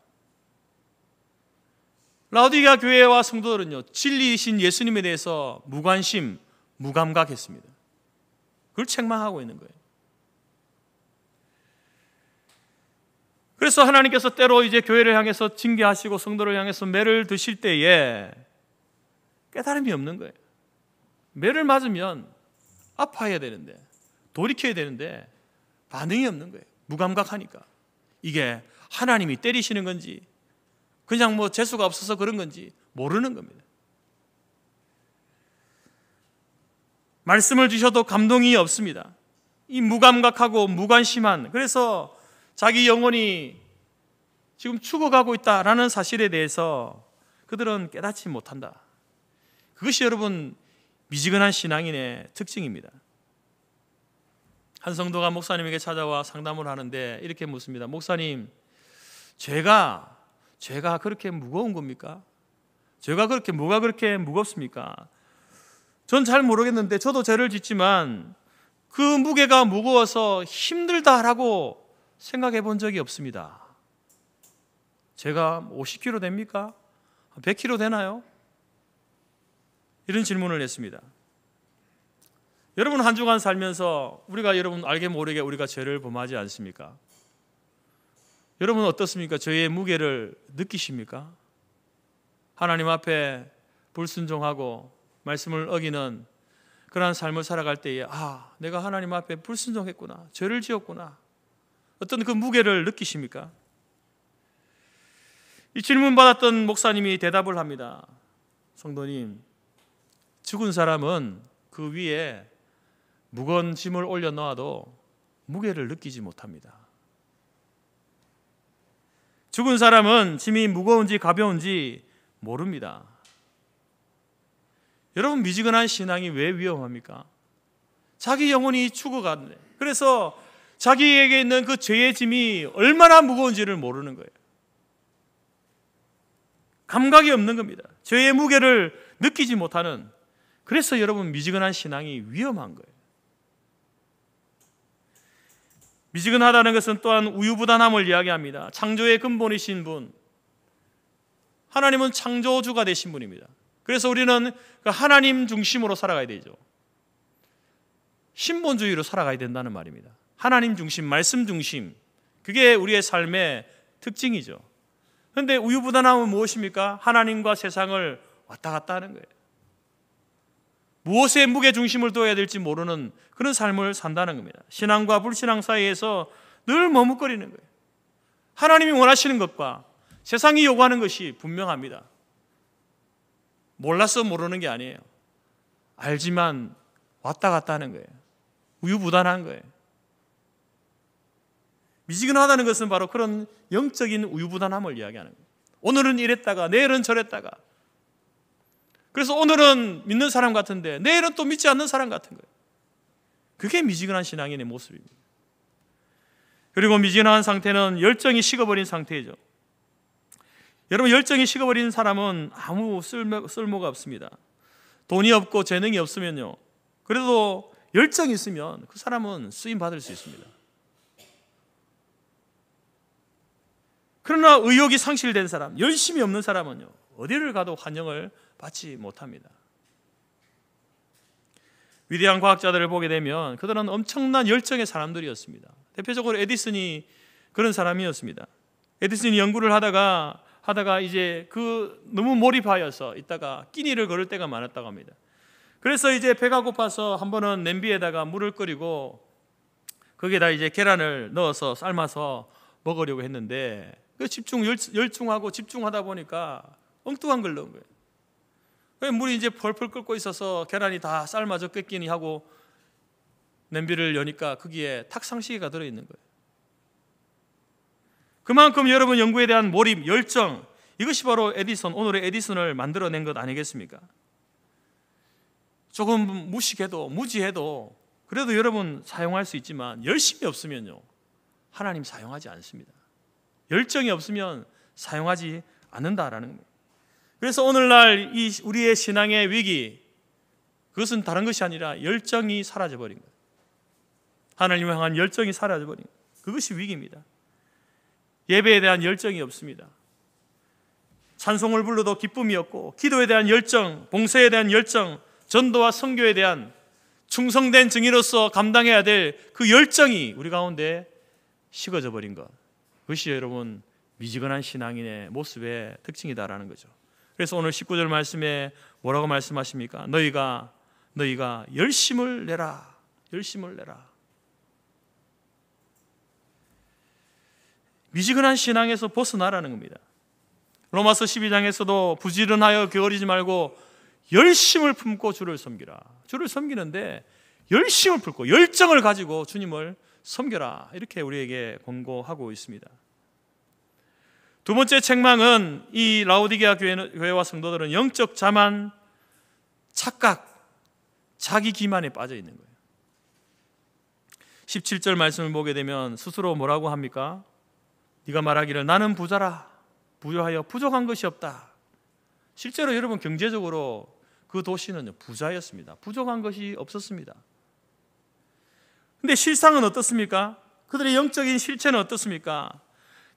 라오디게아 교회와 성도들은요, 진리이신 예수님에 대해서 무관심, 무감각했습니다. 그걸 책망하고 있는 거예요. 그래서 하나님께서 때로 이제 교회를 향해서 징계하시고 성도를 향해서 매를 드실 때에 깨달음이 없는 거예요. 매를 맞으면 아파야 되는데, 돌이켜야 되는데 반응이 없는 거예요. 무감각하니까. 이게 하나님이 때리시는 건지 그냥 재수가 없어서 그런 건지 모르는 겁니다. 말씀을 주셔도 감동이 없습니다. 이 무감각하고 무관심한, 그래서 자기 영혼이 지금 죽어가고 있다라는 사실에 대해서 그들은 깨닫지 못한다. 그것이 여러분 미지근한 신앙인의 특징입니다. 한 성도가 목사님에게 찾아와 상담을 하는데 이렇게 묻습니다. 목사님, 죄가 그렇게 무거운 겁니까? 죄가 뭐가 그렇게 무겁습니까? 전 잘 모르겠는데 저도 죄를 짓지만 그 무게가 무거워서 힘들다라고 생각해 본 적이 없습니다. 제가 50kg 됩니까? 100kg 되나요? 이런 질문을 했습니다. 여러분, 한 주간 살면서 여러분 알게 모르게 우리가 죄를 범하지 않습니까? 여러분 어떻습니까? 죄의 무게를 느끼십니까? 하나님 앞에 불순종하고 말씀을 어기는 그러한 삶을 살아갈 때에 내가 하나님 앞에 불순종했구나, 죄를 지었구나, 어떤 그 무게를 느끼십니까? 이 질문 받았던 목사님이 대답을 합니다. 성도님, 죽은 사람은 그 위에 무거운 짐을 올려놓아도 무게를 느끼지 못합니다. 죽은 사람은 짐이 무거운지 가벼운지 모릅니다. 여러분, 미지근한 신앙이 왜 위험합니까? 자기 영혼이 죽어가는데, 그래서 자기에게 있는 그 죄의 짐이 얼마나 무거운지를 모르는 거예요. 감각이 없는 겁니다. 죄의 무게를 느끼지 못하는, 그래서 여러분 미지근한 신앙이 위험한 거예요. 미지근하다는 것은 또한 우유부단함을 이야기합니다. 창조의 근본이신 분, 하나님은 창조주가 되신 분입니다. 그래서 우리는 그 하나님 중심으로 살아가야 되죠. 신본주의로 살아가야 된다는 말입니다. 하나님 중심, 말씀 중심, 그게 우리의 삶의 특징이죠. 그런데 우유부단함은 무엇입니까? 하나님과 세상을 왔다 갔다 하는 거예요. 무엇에 무게중심을 둬야 될지 모르는 그런 삶을 산다는 겁니다. 신앙과 불신앙 사이에서 늘 머뭇거리는 거예요. 하나님이 원하시는 것과 세상이 요구하는 것이 분명합니다. 몰라서 모르는 게 아니에요. 알지만 왔다 갔다 하는 거예요. 우유부단한 거예요. 미지근하다는 것은 바로 그런 영적인 우유부단함을 이야기하는 거예요. 오늘은 이랬다가 내일은 저랬다가, 그래서 오늘은 믿는 사람 같은데 내일은 또 믿지 않는 사람 같은 거예요. 그게 미지근한 신앙인의 모습입니다. 그리고 미지근한 상태는 열정이 식어버린 상태이죠. 여러분, 열정이 식어버린 사람은 아무 쓸모가 없습니다. 돈이 없고 재능이 없으면요, 그래도 열정이 있으면 그 사람은 쓰임 받을 수 있습니다. 그러나 의욕이 상실된 사람, 열심이 없는 사람은요, 어디를 가도 환영을 받지 못합니다. 위대한 과학자들을 보게 되면 그들은 엄청난 열정의 사람들이었습니다. 대표적으로 에디슨이 그런 사람이었습니다. 에디슨이 연구를 하다가 이제 너무 몰입하여서 있다가 끼니를 걸을 때가 많았다고 합니다. 그래서 이제 배가 고파서 한 번은 냄비에다가 물을 끓이고 거기에다 이제 계란을 넣어서 삶아서 먹으려고 했는데 그 열중하고 집중하다 보니까 엉뚱한 걸 넣은 거예요. 물이 이제 펄펄 끓고 있어서 계란이 다 삶아져 끓기니 하고 냄비를 여니까 거기에 탁상시계가 들어있는 거예요. 그만큼 여러분, 연구에 대한 몰입, 열정, 이것이 바로 오늘의 에디슨을 만들어낸 것 아니겠습니까? 조금 무식해도 무지해도 그래도 여러분 사용할 수 있지만 열심이 없으면요, 하나님 사용하지 않습니다. 열정이 없으면 사용하지 않는다라는 겁니다. 그래서 오늘날 우리의 신앙의 위기, 그것은 다른 것이 아니라 열정이 사라져버린 거예요. 하나님을 향한 열정이 사라져버린 거예요. 그것이 위기입니다. 예배에 대한 열정이 없습니다. 찬송을 불러도 기쁨이 없고, 기도에 대한 열정, 봉사에 대한 열정, 전도와 선교에 대한 충성된 증인으로서 감당해야 될 그 열정이 우리 가운데 식어져 버린 것, 그것이 여러분 미지근한 신앙인의 모습의 특징이다라는 거죠. 그래서 오늘 19절 말씀에 뭐라고 말씀하십니까? 너희가 열심을 내라. 열심을 내라. 미지근한 신앙에서 벗어나라는 겁니다. 로마서 12장에서도 부지런하여 게으르지 말고 열심을 품고 주를 섬기라. 주를 섬기는데 열심을 품고 열정을 가지고 주님을 섬겨라, 이렇게 우리에게 권고하고 있습니다. 두 번째 책망은 이 라오디게아 교회와 성도들은 영적 자만, 착각, 자기 기만에 빠져 있는 거예요. 17절 말씀을 보게 되면 스스로 뭐라고 합니까? 네가 말하기를 나는 부자라, 부유하여 부족한 것이 없다. 실제로 여러분 경제적으로 그 도시는 부자였습니다. 부족한 것이 없었습니다. 근데 실상은 어떻습니까? 그들의 영적인 실체는 어떻습니까?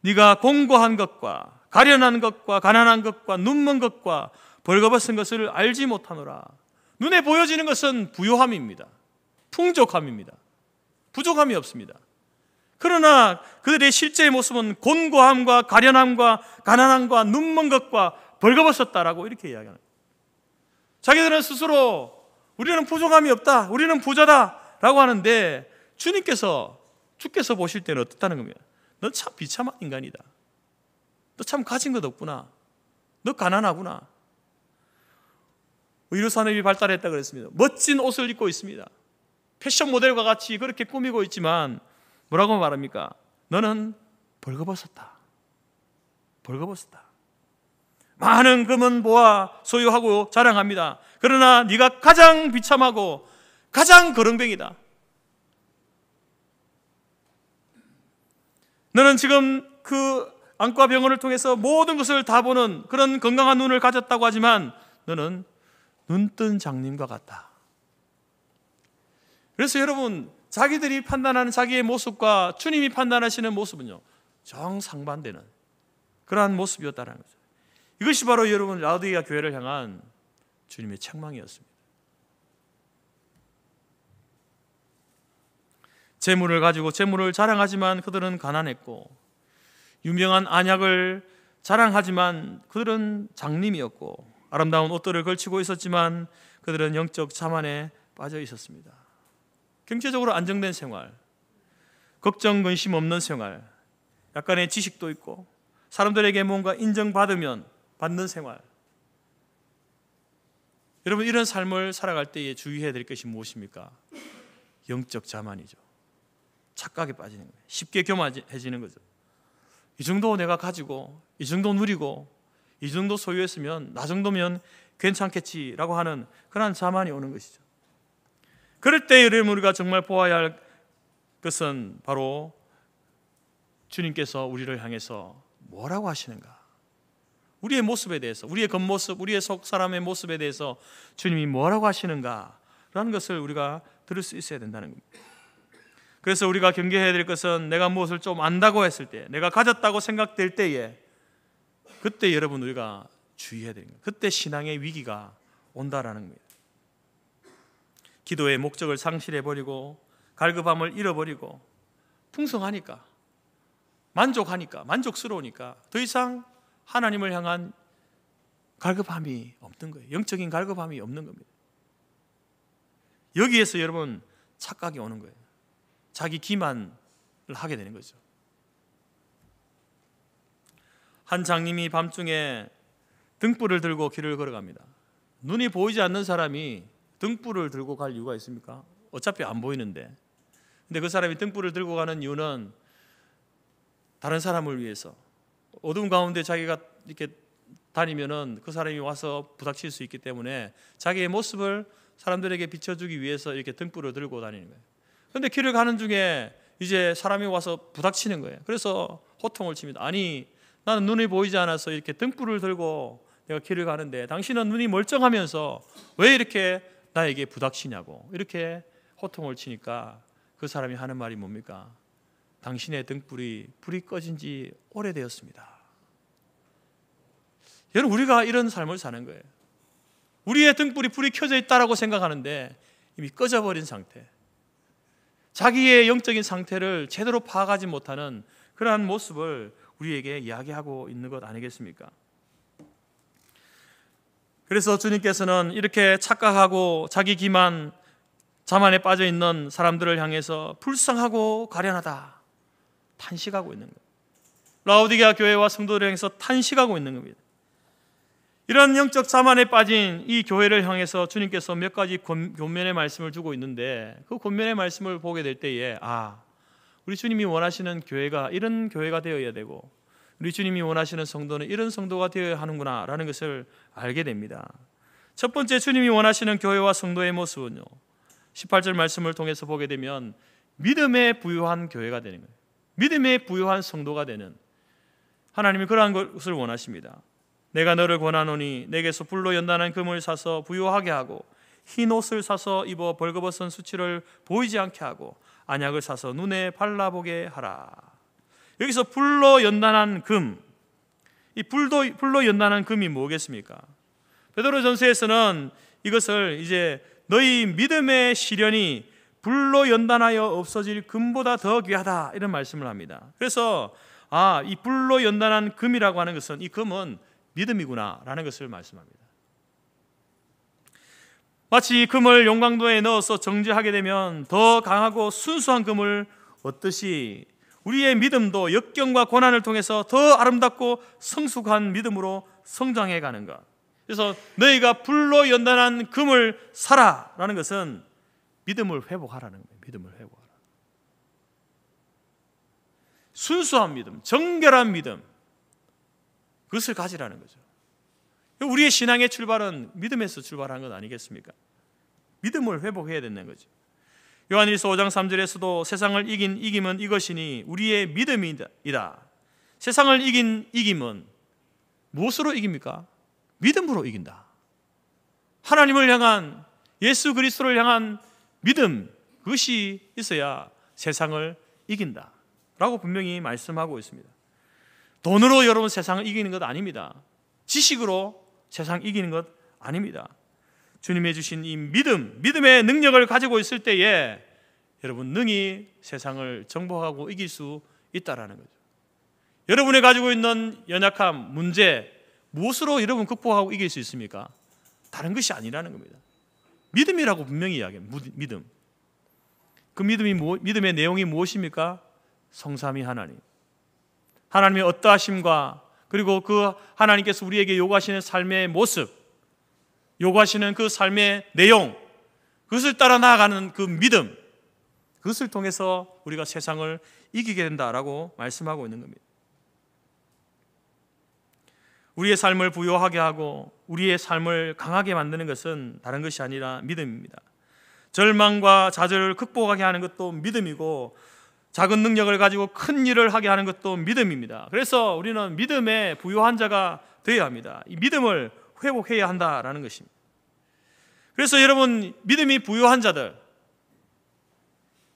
네가 공고한 것과 가련한 것과 가난한 것과 눈먼 것과 벌거벗은 것을 알지 못하노라. 눈에 보여지는 것은 부요함입니다. 풍족함입니다. 부족함이 없습니다. 그러나 그들의 실제의 모습은 곤고함과 가련함과 가난함과 눈먼 것과 벌거벗었다라고 이렇게 이야기합니다. 자기들은 스스로 우리는 부족함이 없다, 우리는 부자다라고 하는데 주께서 보실 때는 어떻다는 겁니다. 너 참 비참한 인간이다. 너 참 가진 것 없구나. 너 가난하구나. 의료 산업이 발달했다 그랬습니다. 멋진 옷을 입고 있습니다. 패션 모델과 같이 그렇게 꾸미고 있지만 뭐라고 말합니까? 너는 벌거벗었다. 벌거벗었다. 많은 금은 보아 소유하고 자랑합니다. 그러나 네가 가장 비참하고 가장 거렁뱅이다. 너는 지금 그 안과 병원을 통해서 모든 것을 다 보는 그런 건강한 눈을 가졌다고 하지만 너는 눈뜬 장님과 같다. 그래서 여러분, 자기들이 판단하는 자기의 모습과 주님이 판단하시는 모습은요, 정상반되는 그러한 모습이었다는 거죠. 이것이 바로 여러분 라오디게아 교회를 향한 주님의 책망이었습니다. 재물을 가지고 재물을 자랑하지만 그들은 가난했고, 유명한 안약을 자랑하지만 그들은 장님이었고, 아름다운 옷들을 걸치고 있었지만 그들은 영적 자만에 빠져 있었습니다. 경제적으로 안정된 생활, 걱정 근심 없는 생활, 약간의 지식도 있고 사람들에게 뭔가 인정받으면 받는 생활. 여러분, 이런 삶을 살아갈 때에 주의해야 될 것이 무엇입니까? 영적 자만이죠. 착각에 빠지는 거예요. 쉽게 교만해지는 거죠. 이 정도 내가 가지고, 이 정도 누리고, 이 정도 소유했으면 나 정도면 괜찮겠지라고 하는 그런 자만이 오는 것이죠. 그럴 때 여러분, 우리가 정말 보아야 할 것은 바로 주님께서 우리를 향해서 뭐라고 하시는가? 우리의 모습에 대해서, 우리의 겉모습, 우리의 속 사람의 모습에 대해서 주님이 뭐라고 하시는가라는 것을 우리가 들을 수 있어야 된다는 겁니다. 그래서 우리가 경계해야 될 것은, 내가 무엇을 좀 안다고 했을 때, 내가 가졌다고 생각될 때에, 그때 여러분 우리가 주의해야 되는 거예요. 그때 신앙의 위기가 온다라는 겁니다. 기도의 목적을 상실해버리고 갈급함을 잃어버리고 풍성하니까, 만족하니까, 만족스러우니까 더 이상 하나님을 향한 갈급함이 없는 거예요. 영적인 갈급함이 없는 겁니다. 여기에서 여러분 착각이 오는 거예요. 자기 기만을 하게 되는 거죠. 한 장님이 밤중에 등불을 들고 길을 걸어갑니다. 눈이 보이지 않는 사람이 등불을 들고 갈 이유가 있습니까? 어차피 안 보이는데. 근데 그 사람이 등불을 들고 가는 이유는 다른 사람을 위해서, 어두운 가운데 자기가 이렇게 다니면은 그 사람이 와서 부닥칠 수 있기 때문에 자기의 모습을 사람들에게 비춰주기 위해서 이렇게 등불을 들고 다니는 거예요. 그런데 길을 가는 중에 이제 사람이 와서 부닥치는 거예요. 그래서 호통을 칩니다. 아니, 나는 눈이 보이지 않아서 이렇게 등불을 들고 내가 길을 가는데 당신은 눈이 멀쩡하면서 왜 이렇게 나에게 부닥치냐고 이렇게 호통을 치니까 그 사람이 하는 말이 뭡니까? 당신의 등불이 불이 꺼진 지 오래되었습니다. 여러분, 우리가 이런 삶을 사는 거예요. 우리의 등불이 불이 켜져 있다라고 생각하는데 이미 꺼져버린 상태, 자기의 영적인 상태를 제대로 파악하지 못하는 그러한 모습을 우리에게 이야기하고 있는 것 아니겠습니까? 그래서 주님께서는 이렇게 착각하고 자기 기만, 자만에 빠져 있는 사람들을 향해서 불쌍하고 가련하다 탄식하고 있는 거예요. 라오디게아 교회와 성도들을 향해서 탄식하고 있는 겁니다. 이런 영적 자만에 빠진 이 교회를 향해서 주님께서 몇 가지 권면의 말씀을 주고 있는데, 그 권면의 말씀을 보게 될 때에 우리 주님이 원하시는 교회가 이런 교회가 되어야 되고, 우리 주님이 원하시는 성도는 이런 성도가 되어야 하는구나 라는 것을 알게 됩니다. 첫 번째, 주님이 원하시는 교회와 성도의 모습은요, 18절 말씀을 통해서 보게 되면 믿음에 부유한 교회가 되는 거예요. 믿음에 부유한 성도가 되는, 하나님이 그러한 것을 원하십니다. 내가 너를 권하노니 내게서 불로 연단한 금을 사서 부유하게 하고 흰 옷을 사서 입어 벌거벗은 수치를 보이지 않게 하고 안약을 사서 눈에 발라보게 하라. 여기서 불로 연단한 금, 이 불로 연단한 금이 뭐겠습니까? 베드로전서에서는 이것을 이제 너희 믿음의 시련이 불로 연단하여 없어질 금보다 더 귀하다 이런 말씀을 합니다. 그래서 이 불로 연단한 금이라고 하는 것은, 이 금은 믿음이구나 라는 것을 말씀합니다. 마치 금을 용광도에 넣어서 정제하게 되면 더 강하고 순수한 금을 얻듯이 우리의 믿음도 역경과 고난을 통해서 더 아름답고 성숙한 믿음으로 성장해 가는 것. 그래서 너희가 불로 연단한 금을 사라 라는 것은 믿음을 회복하라는 거예요. 믿음을 회복하라. 순수한 믿음, 정결한 믿음, 그것을 가지라는 거죠. 우리의 신앙의 출발은 믿음에서 출발한 것 아니겠습니까? 믿음을 회복해야 된다는 거죠. 요한일서 5장 3절에서도 세상을 이긴 이김은 이것이니 우리의 믿음이다. 세상을 이긴 이김은 무엇으로 이깁니까? 믿음으로 이긴다. 하나님을 향한, 예수 그리스도를 향한 믿음, 그것이 있어야 세상을 이긴다 라고 분명히 말씀하고 있습니다. 돈으로 여러분 세상을 이기는 것 아닙니다. 지식으로 세상 이기는 것 아닙니다. 주님의 주신 이 믿음의 능력을 가지고 있을 때에 여러분 능히 세상을 정복하고 이길 수 있다라는 거죠. 여러분이 가지고 있는 연약함, 문제 무엇으로 여러분 극복하고 이길 수 있습니까? 다른 것이 아니라는 겁니다. 믿음이라고 분명히 이야기합니다. 믿음. 그 믿음의 내용이 무엇입니까? 성삼위 하나님. 하나님의 어떠하심과 그리고 그 하나님께서 우리에게 요구하시는 삶의 모습, 요구하시는 그 삶의 내용, 그것을 따라 나아가는 그 믿음, 그것을 통해서 우리가 세상을 이기게 된다라고 말씀하고 있는 겁니다. 우리의 삶을 부유하게 하고 우리의 삶을 강하게 만드는 것은 다른 것이 아니라 믿음입니다. 절망과 좌절을 극복하게 하는 것도 믿음이고 작은 능력을 가지고 큰 일을 하게 하는 것도 믿음입니다. 그래서 우리는 믿음의 부유한 자가 되어야 합니다. 이 믿음을 회복해야 한다라는 것입니다. 그래서 여러분, 믿음이 부유한 자들,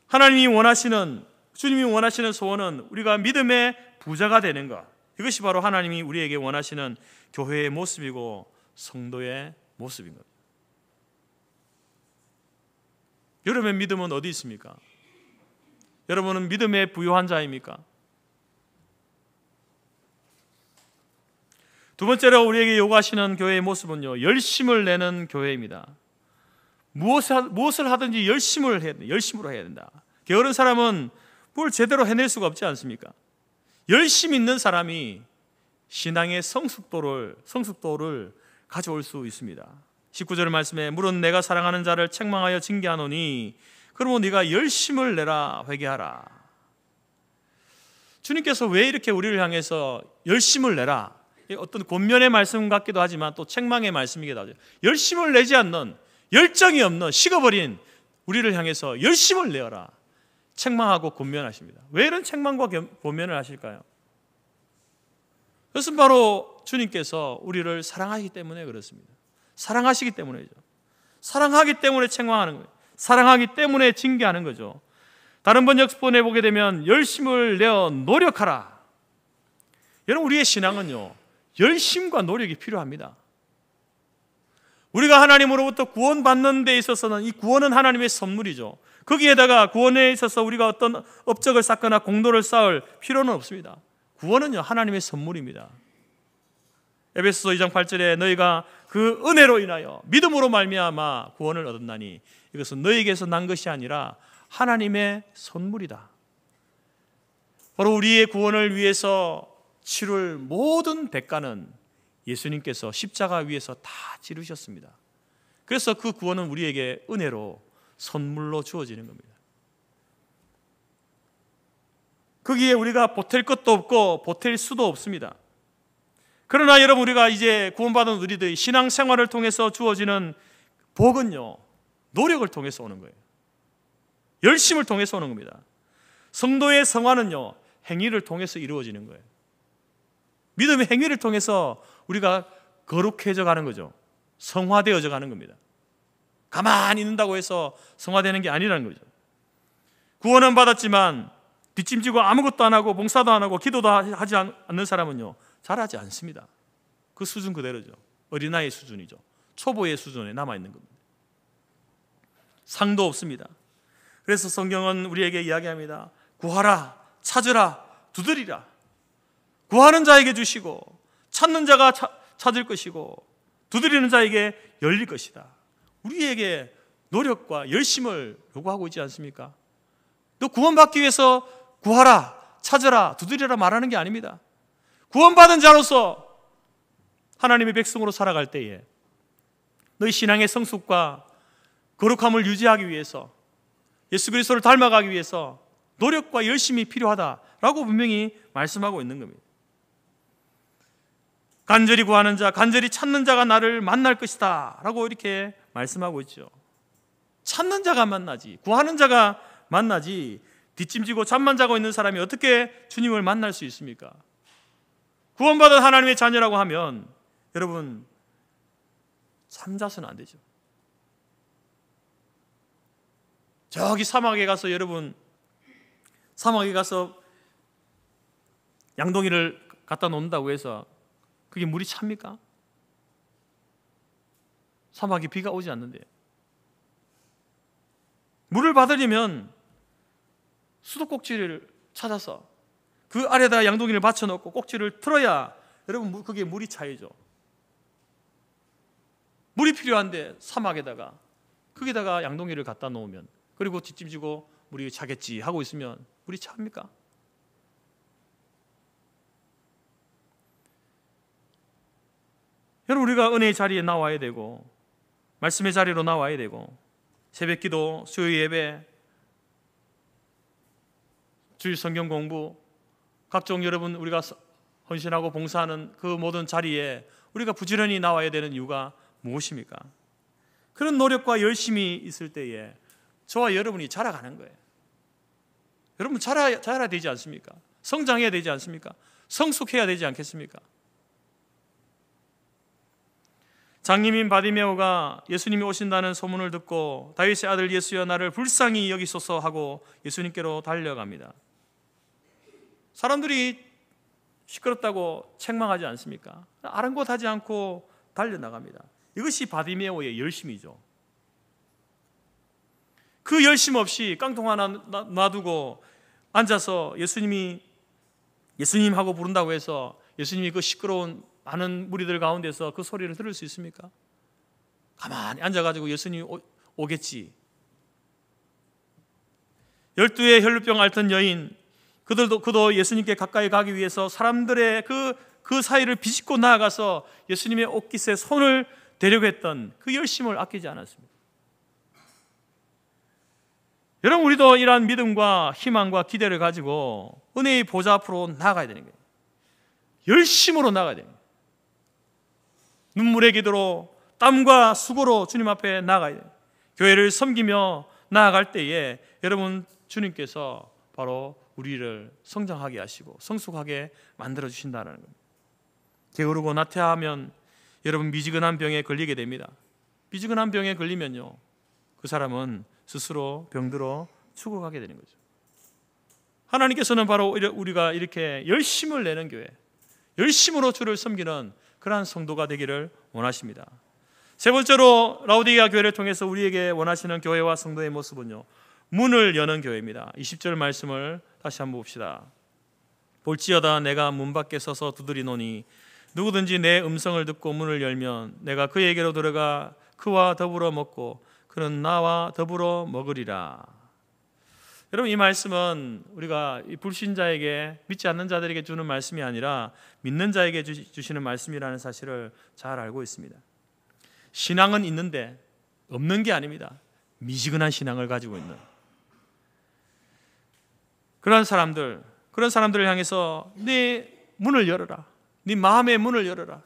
하나님이 원하시는, 주님이 원하시는 소원은 우리가 믿음의 부자가 되는 것, 이것이 바로 하나님이 우리에게 원하시는 교회의 모습이고 성도의 모습인 겁니다. 여러분의 믿음은 어디 있습니까? 여러분은 믿음의 부유한 자입니까? 두 번째로 우리에게 요구하시는 교회의 모습은요, 열심을 내는 교회입니다. 무엇을 하든지 열심으로 해야 된다. 게으른 사람은 뭘 제대로 해낼 수가 없지 않습니까? 열심 있는 사람이 신앙의 성숙도를 가져올 수 있습니다. 19절 말씀에 물은 내가 사랑하는 자를 책망하여 징계하노니 그러면 네가 열심을 내라 회개하라. 주님께서 왜 이렇게 우리를 향해서 열심을 내라, 어떤 권면의 말씀 같기도 하지만 또 책망의 말씀이기도 하죠. 열심을 내지 않는, 열정이 없는, 식어버린 우리를 향해서 열심을 내어라 책망하고 권면하십니다. 왜 이런 책망과 권면을 하실까요? 그것은 바로 주님께서 우리를 사랑하기 때문에 그렇습니다. 사랑하시기 때문이죠. 사랑하기 때문에 책망하는 거예요. 사랑하기 때문에 징계하는 거죠. 다른 번역본에 보게 되면 열심을 내어 노력하라. 여러분, 우리의 신앙은요, 열심과 노력이 필요합니다. 우리가 하나님으로부터 구원받는 데 있어서는 이 구원은 하나님의 선물이죠. 거기에다가 구원에 있어서 우리가 어떤 업적을 쌓거나 공로를 쌓을 필요는 없습니다. 구원은요, 하나님의 선물입니다. 에베소서 2장 8절에 너희가 그 은혜로 인하여 믿음으로 말미암아 구원을 얻었나니 이것은 너희에게서 난 것이 아니라 하나님의 선물이다. 바로 우리의 구원을 위해서 치룰 모든 대가는 예수님께서 십자가 위에서 다 치르셨습니다. 그래서 그 구원은 우리에게 은혜로 선물로 주어지는 겁니다. 거기에 우리가 보탤 것도 없고 보탤 수도 없습니다. 그러나 여러분, 우리가 이제 구원받은 우리들의 신앙생활을 통해서 주어지는 복은요, 노력을 통해서 오는 거예요. 열심을 통해서 오는 겁니다. 성도의 성화는요, 행위를 통해서 이루어지는 거예요. 믿음의 행위를 통해서 우리가 거룩해져 가는 거죠. 성화되어져 가는 겁니다. 가만히 있는다고 해서 성화되는 게 아니라는 거죠. 구원은 받았지만 뒷짐지고 아무것도 안 하고 봉사도 안 하고 기도도 하지 않는 사람은요, 잘하지 않습니다. 그 수준 그대로죠. 어린아이 수준이죠. 초보의 수준에 남아있는 겁니다. 상도 없습니다. 그래서 성경은 우리에게 이야기합니다. 구하라, 찾으라, 두드리라. 구하는 자에게 주시고 찾는 자가 찾을 것이고 두드리는 자에게 열릴 것이다. 우리에게 노력과 열심을 요구하고 있지 않습니까? 너 구원받기 위해서 구하라, 찾으라, 두드리라 말하는 게 아닙니다. 구원받은 자로서 하나님의 백성으로 살아갈 때에 너희 신앙의 성숙과 거룩함을 유지하기 위해서, 예수 그리스도를 닮아가기 위해서 노력과 열심이 필요하다라고 분명히 말씀하고 있는 겁니다. 간절히 구하는 자, 간절히 찾는 자가 나를 만날 것이다 라고 이렇게 말씀하고 있죠. 찾는 자가 만나지, 구하는 자가 만나지, 뒷짐지고 잠만 자고 있는 사람이 어떻게 주님을 만날 수 있습니까? 구원받은 하나님의 자녀라고 하면 여러분, 잠자서는 안 되죠. 저기 사막에 가서, 여러분, 사막에 가서 양동이를 갖다 놓는다고 해서 그게 물이 찹니까? 사막에 비가 오지 않는데요. 물을 받으려면 수도꼭지를 찾아서 그 아래에다 양동이를 받쳐놓고 꼭지를 틀어야 여러분 그게 물이 차이죠. 물이 필요한데 사막에다가 거기다가 양동이를 갖다 놓으면 그리고 뒷짐지고 물이 차겠지 하고 있으면 물이 차입니까? 여러분 우리가 은혜의 자리에 나와야 되고 말씀의 자리로 나와야 되고 새벽기도, 수요 예배, 주일 성경 공부, 각종 여러분 우리가 헌신하고 봉사하는 그 모든 자리에 우리가 부지런히 나와야 되는 이유가 무엇입니까? 그런 노력과 열심이 있을 때에 저와 여러분이 자라가는 거예요. 여러분 자라야 되지 않습니까? 성장해야 되지 않습니까? 성숙해야 되지 않겠습니까? 장님인 바디메오가 예수님이 오신다는 소문을 듣고 다윗의 아들 예수여 나를 불쌍히 여기소서 하고 예수님께로 달려갑니다. 사람들이 시끄럽다고 책망하지 않습니까? 아랑곳하지 않고 달려나갑니다. 이것이 바디메오의 열심이죠. 그 열심 없이 깡통 하나 놔두고 앉아서 예수님하고 부른다고 해서 예수님이 그 시끄러운 많은 무리들 가운데서 그 소리를 들을 수 있습니까? 가만히 앉아가지고 예수님이 오겠지. 12의 혈루병 앓던 여인, 그도 예수님께 가까이 가기 위해서 사람들의 그 사이를 비집고 나아가서 예수님의 옷깃에 손을 대려고 했던 그 열심을 아끼지 않았습니다. 여러분 우리도 이러한 믿음과 희망과 기대를 가지고 은혜의 보좌 앞으로 나아가야 되는 거예요. 열심으로 나아가야 됩니다. 눈물의 기도로 땀과 수고로 주님 앞에 나아가야 돼요. 교회를 섬기며 나아갈 때에 여러분 주님께서 바로 우리를 성장하게 하시고 성숙하게 만들어 주신다는 겁니다. 게으르고 나태하면 여러분 미지근한 병에 걸리게 됩니다. 미지근한 병에 걸리면요 그 사람은 스스로 병들어 죽어가게 되는 거죠. 하나님께서는 바로 우리가 이렇게 열심을 내는 교회, 열심으로 주를 섬기는 그러한 성도가 되기를 원하십니다. 세 번째로 라오디게아 교회를 통해서 우리에게 원하시는 교회와 성도의 모습은요 문을 여는 교회입니다. 20절 말씀을 다시 한번 봅시다. 볼지어다 내가 문 밖에 서서 두드리노니 누구든지 내 음성을 듣고 문을 열면 내가 그에게로 들어가 그와 더불어 먹고 그는 나와 더불어 먹으리라. 여러분 이 말씀은 우리가 불신자에게 믿지 않는 자들에게 주는 말씀이 아니라 믿는 자에게 주시는 말씀이라는 사실을 잘 알고 있습니다. 신앙은 있는데 없는 게 아닙니다. 미지근한 신앙을 가지고 있는 그런 사람들을 향해서 네 문을 열어라. 네 마음의 문을 열어라.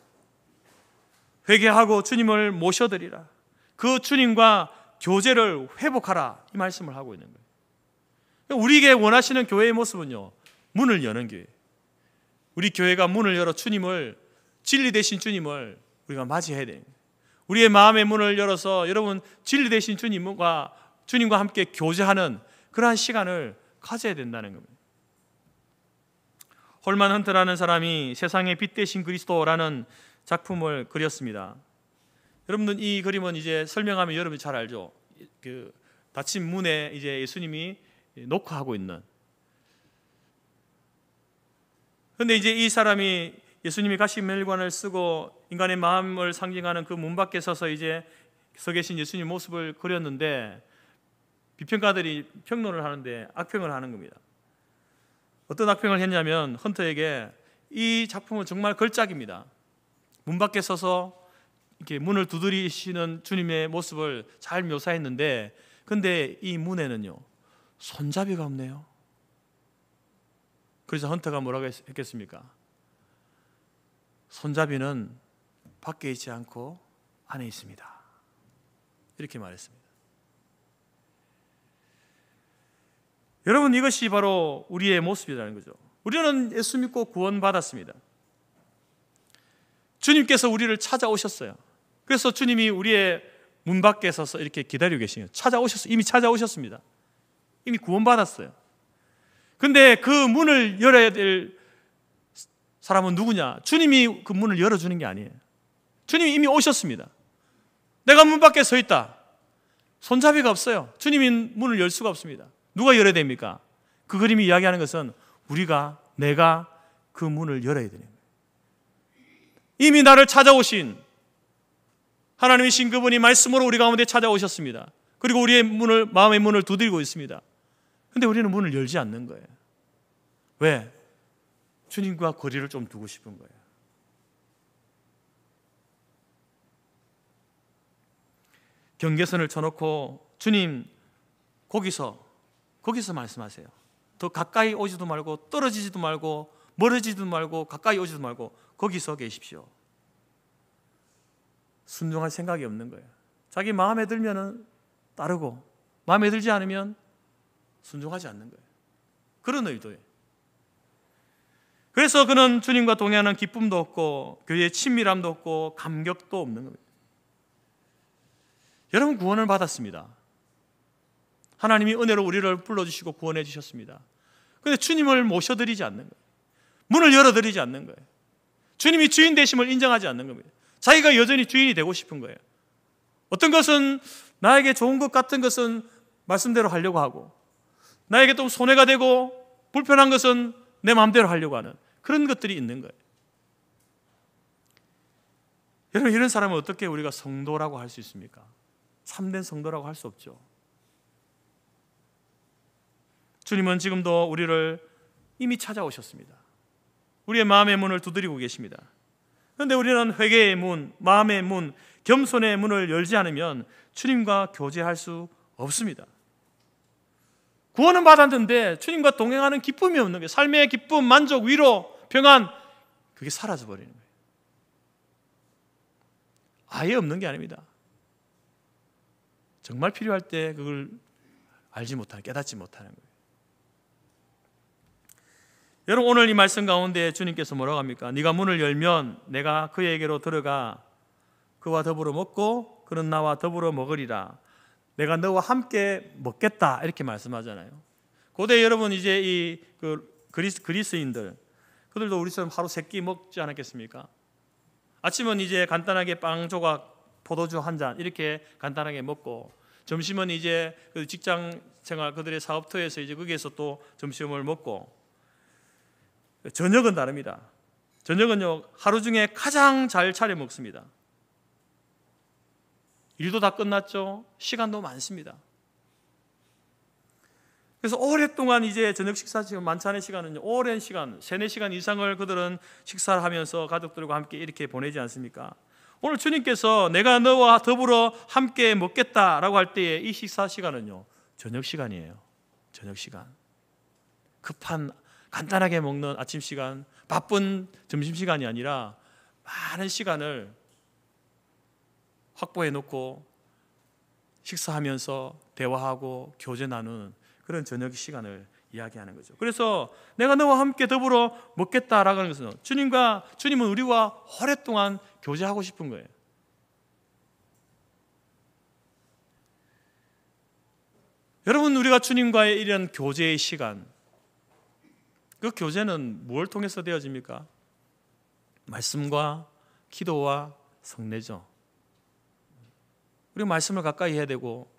회개하고 주님을 모셔드리라. 그 주님과 교제를 회복하라. 이 말씀을 하고 있는 거예요. 우리에게 원하시는 교회의 모습은요 문을 여는 교회. 우리 교회가 문을 열어 주님을, 진리 되신 주님을 우리가 맞이해야 돼요. 우리의 마음의 문을 열어서 여러분 진리 되신 주님과 함께 교제하는 그러한 시간을 가져야 된다는 겁니다. 홀만 헌트라는 사람이 세상의 빛 대신 그리스도라는 작품을 그렸습니다. 여러분들 이 그림은 이제 설명하면 여러분이 잘 알죠. 그 닫힌 문에 이제 예수님이 녹화하고 있는. 그런데 이제 이 사람이 예수님이 가시멜관을 쓰고 인간의 마음을 상징하는 그 문 밖에 서서 이제 서 계신 예수님 모습을 그렸는데 비평가들이 평론을 하는데 악평을 하는 겁니다. 어떤 악평을 했냐면 헌터에게 이 작품은 정말 걸작입니다. 문 밖에 서서 이렇게 문을 두드리시는 주님의 모습을 잘 묘사했는데 근데 이 문에는요 손잡이가 없네요. 그래서 헌터가 뭐라고 했겠습니까? 손잡이는 밖에 있지 않고 안에 있습니다. 이렇게 말했습니다. 여러분 이것이 바로 우리의 모습이라는 거죠. 우리는 예수 믿고 구원받았습니다. 주님께서 우리를 찾아오셨어요. 그래서 주님이 우리의 문 밖에 서서 이렇게 기다리고 계시네요. 이미 찾아오셨습니다. 이미 구원받았어요. 근데 그 문을 열어야 될 사람은 누구냐? 주님이 그 문을 열어주는 게 아니에요. 주님이 이미 오셨습니다. 내가 문 밖에 서 있다. 손잡이가 없어요. 주님이 문을 열 수가 없습니다. 누가 열어야 됩니까? 그 그림이 이야기하는 것은 내가 그 문을 열어야 되는 거예요. 이미 나를 찾아오신 하나님이신 그분이 말씀으로 우리 가운데 찾아오셨습니다. 그리고 우리의 마음의 문을 두드리고 있습니다. 그런데 우리는 문을 열지 않는 거예요. 왜? 주님과 거리를 좀 두고 싶은 거예요. 경계선을 쳐놓고 주님 거기서 말씀하세요. 더 가까이 오지도 말고 떨어지지도 말고 멀어지지도 말고 가까이 오지도 말고 거기서 계십시오. 순종할 생각이 없는 거예요. 자기 마음에 들면은 따르고 마음에 들지 않으면 순종하지 않는 거예요. 그런 의도예요. 그래서 그는 주님과 동행하는 기쁨도 없고 교회의 친밀함도 없고 감격도 없는 겁니다. 여러분 구원을 받았습니다. 하나님이 은혜로 우리를 불러주시고 구원해 주셨습니다. 그런데 주님을 모셔드리지 않는 거예요. 문을 열어드리지 않는 거예요. 주님이 주인 되심을 인정하지 않는 겁니다. 자기가 여전히 주인이 되고 싶은 거예요. 어떤 것은 나에게 좋은 것 같은 것은 말씀대로 하려고 하고, 나에게 또 손해가 되고 불편한 것은 내 마음대로 하려고 하는 그런 것들이 있는 거예요. 여러분, 이런 사람은 어떻게 우리가 성도라고 할 수 있습니까? 참된 성도라고 할 수 없죠. 주님은 지금도 우리를 이미 찾아오셨습니다. 우리의 마음의 문을 두드리고 계십니다. 그런데 우리는 회개의 문, 마음의 문, 겸손의 문을 열지 않으면 주님과 교제할 수 없습니다. 구원은 받았는데 주님과 동행하는 기쁨이 없는 거예요. 삶의 기쁨, 만족, 위로, 평안, 그게 사라져버리는 거예요. 아예 없는 게 아닙니다. 정말 필요할 때 그걸 깨닫지 못하는 거예요. 여러분, 오늘 이 말씀 가운데 주님께서 뭐라고 합니까? 네가 문을 열면 내가 그에게로 들어가 그와 더불어 먹고 그는 나와 더불어 먹으리라. 내가 너와 함께 먹겠다, 이렇게 말씀하잖아요. 고대 여러분, 이제 이 그리스인들, 그들도 우리처럼 하루 3끼 먹지 않았겠습니까? 아침은 이제 간단하게 빵 조각, 포도주 한 잔 이렇게 간단하게 먹고, 점심은 이제 그 직장 생활 그들의 사업터에서 이제 거기에서 또 점심을 먹고, 저녁은 다릅니다. 저녁은요, 하루 중에 가장 잘 차려 먹습니다. 일도 다 끝났죠. 시간도 많습니다. 그래서 오랫동안 이제 저녁 식사 시간, 만찬의 시간은요, 오랜 시간, 3-4시간 이상을 그들은 식사를 하면서 가족들과 함께 이렇게 보내지 않습니까? 오늘 주님께서 내가 너와 더불어 함께 먹겠다라고 할 때에 이 식사 시간은요, 저녁 시간이에요. 저녁 시간. 급한 간단하게 먹는 아침 시간, 바쁜 점심 시간이 아니라 많은 시간을 확보해 놓고 식사하면서 대화하고 교제 나누는 그런 저녁 시간을 이야기하는 거죠. 그래서 내가 너와 함께 더불어 먹겠다라고 하는 것은 주님은 우리와 오랫동안 교제하고 싶은 거예요. 여러분, 우리가 주님과의 이런 교제의 시간, 그 교제는 무엇을 통해서 되어집니까? 말씀과 기도와 성례죠. 우리가 말씀을 가까이 해야 되고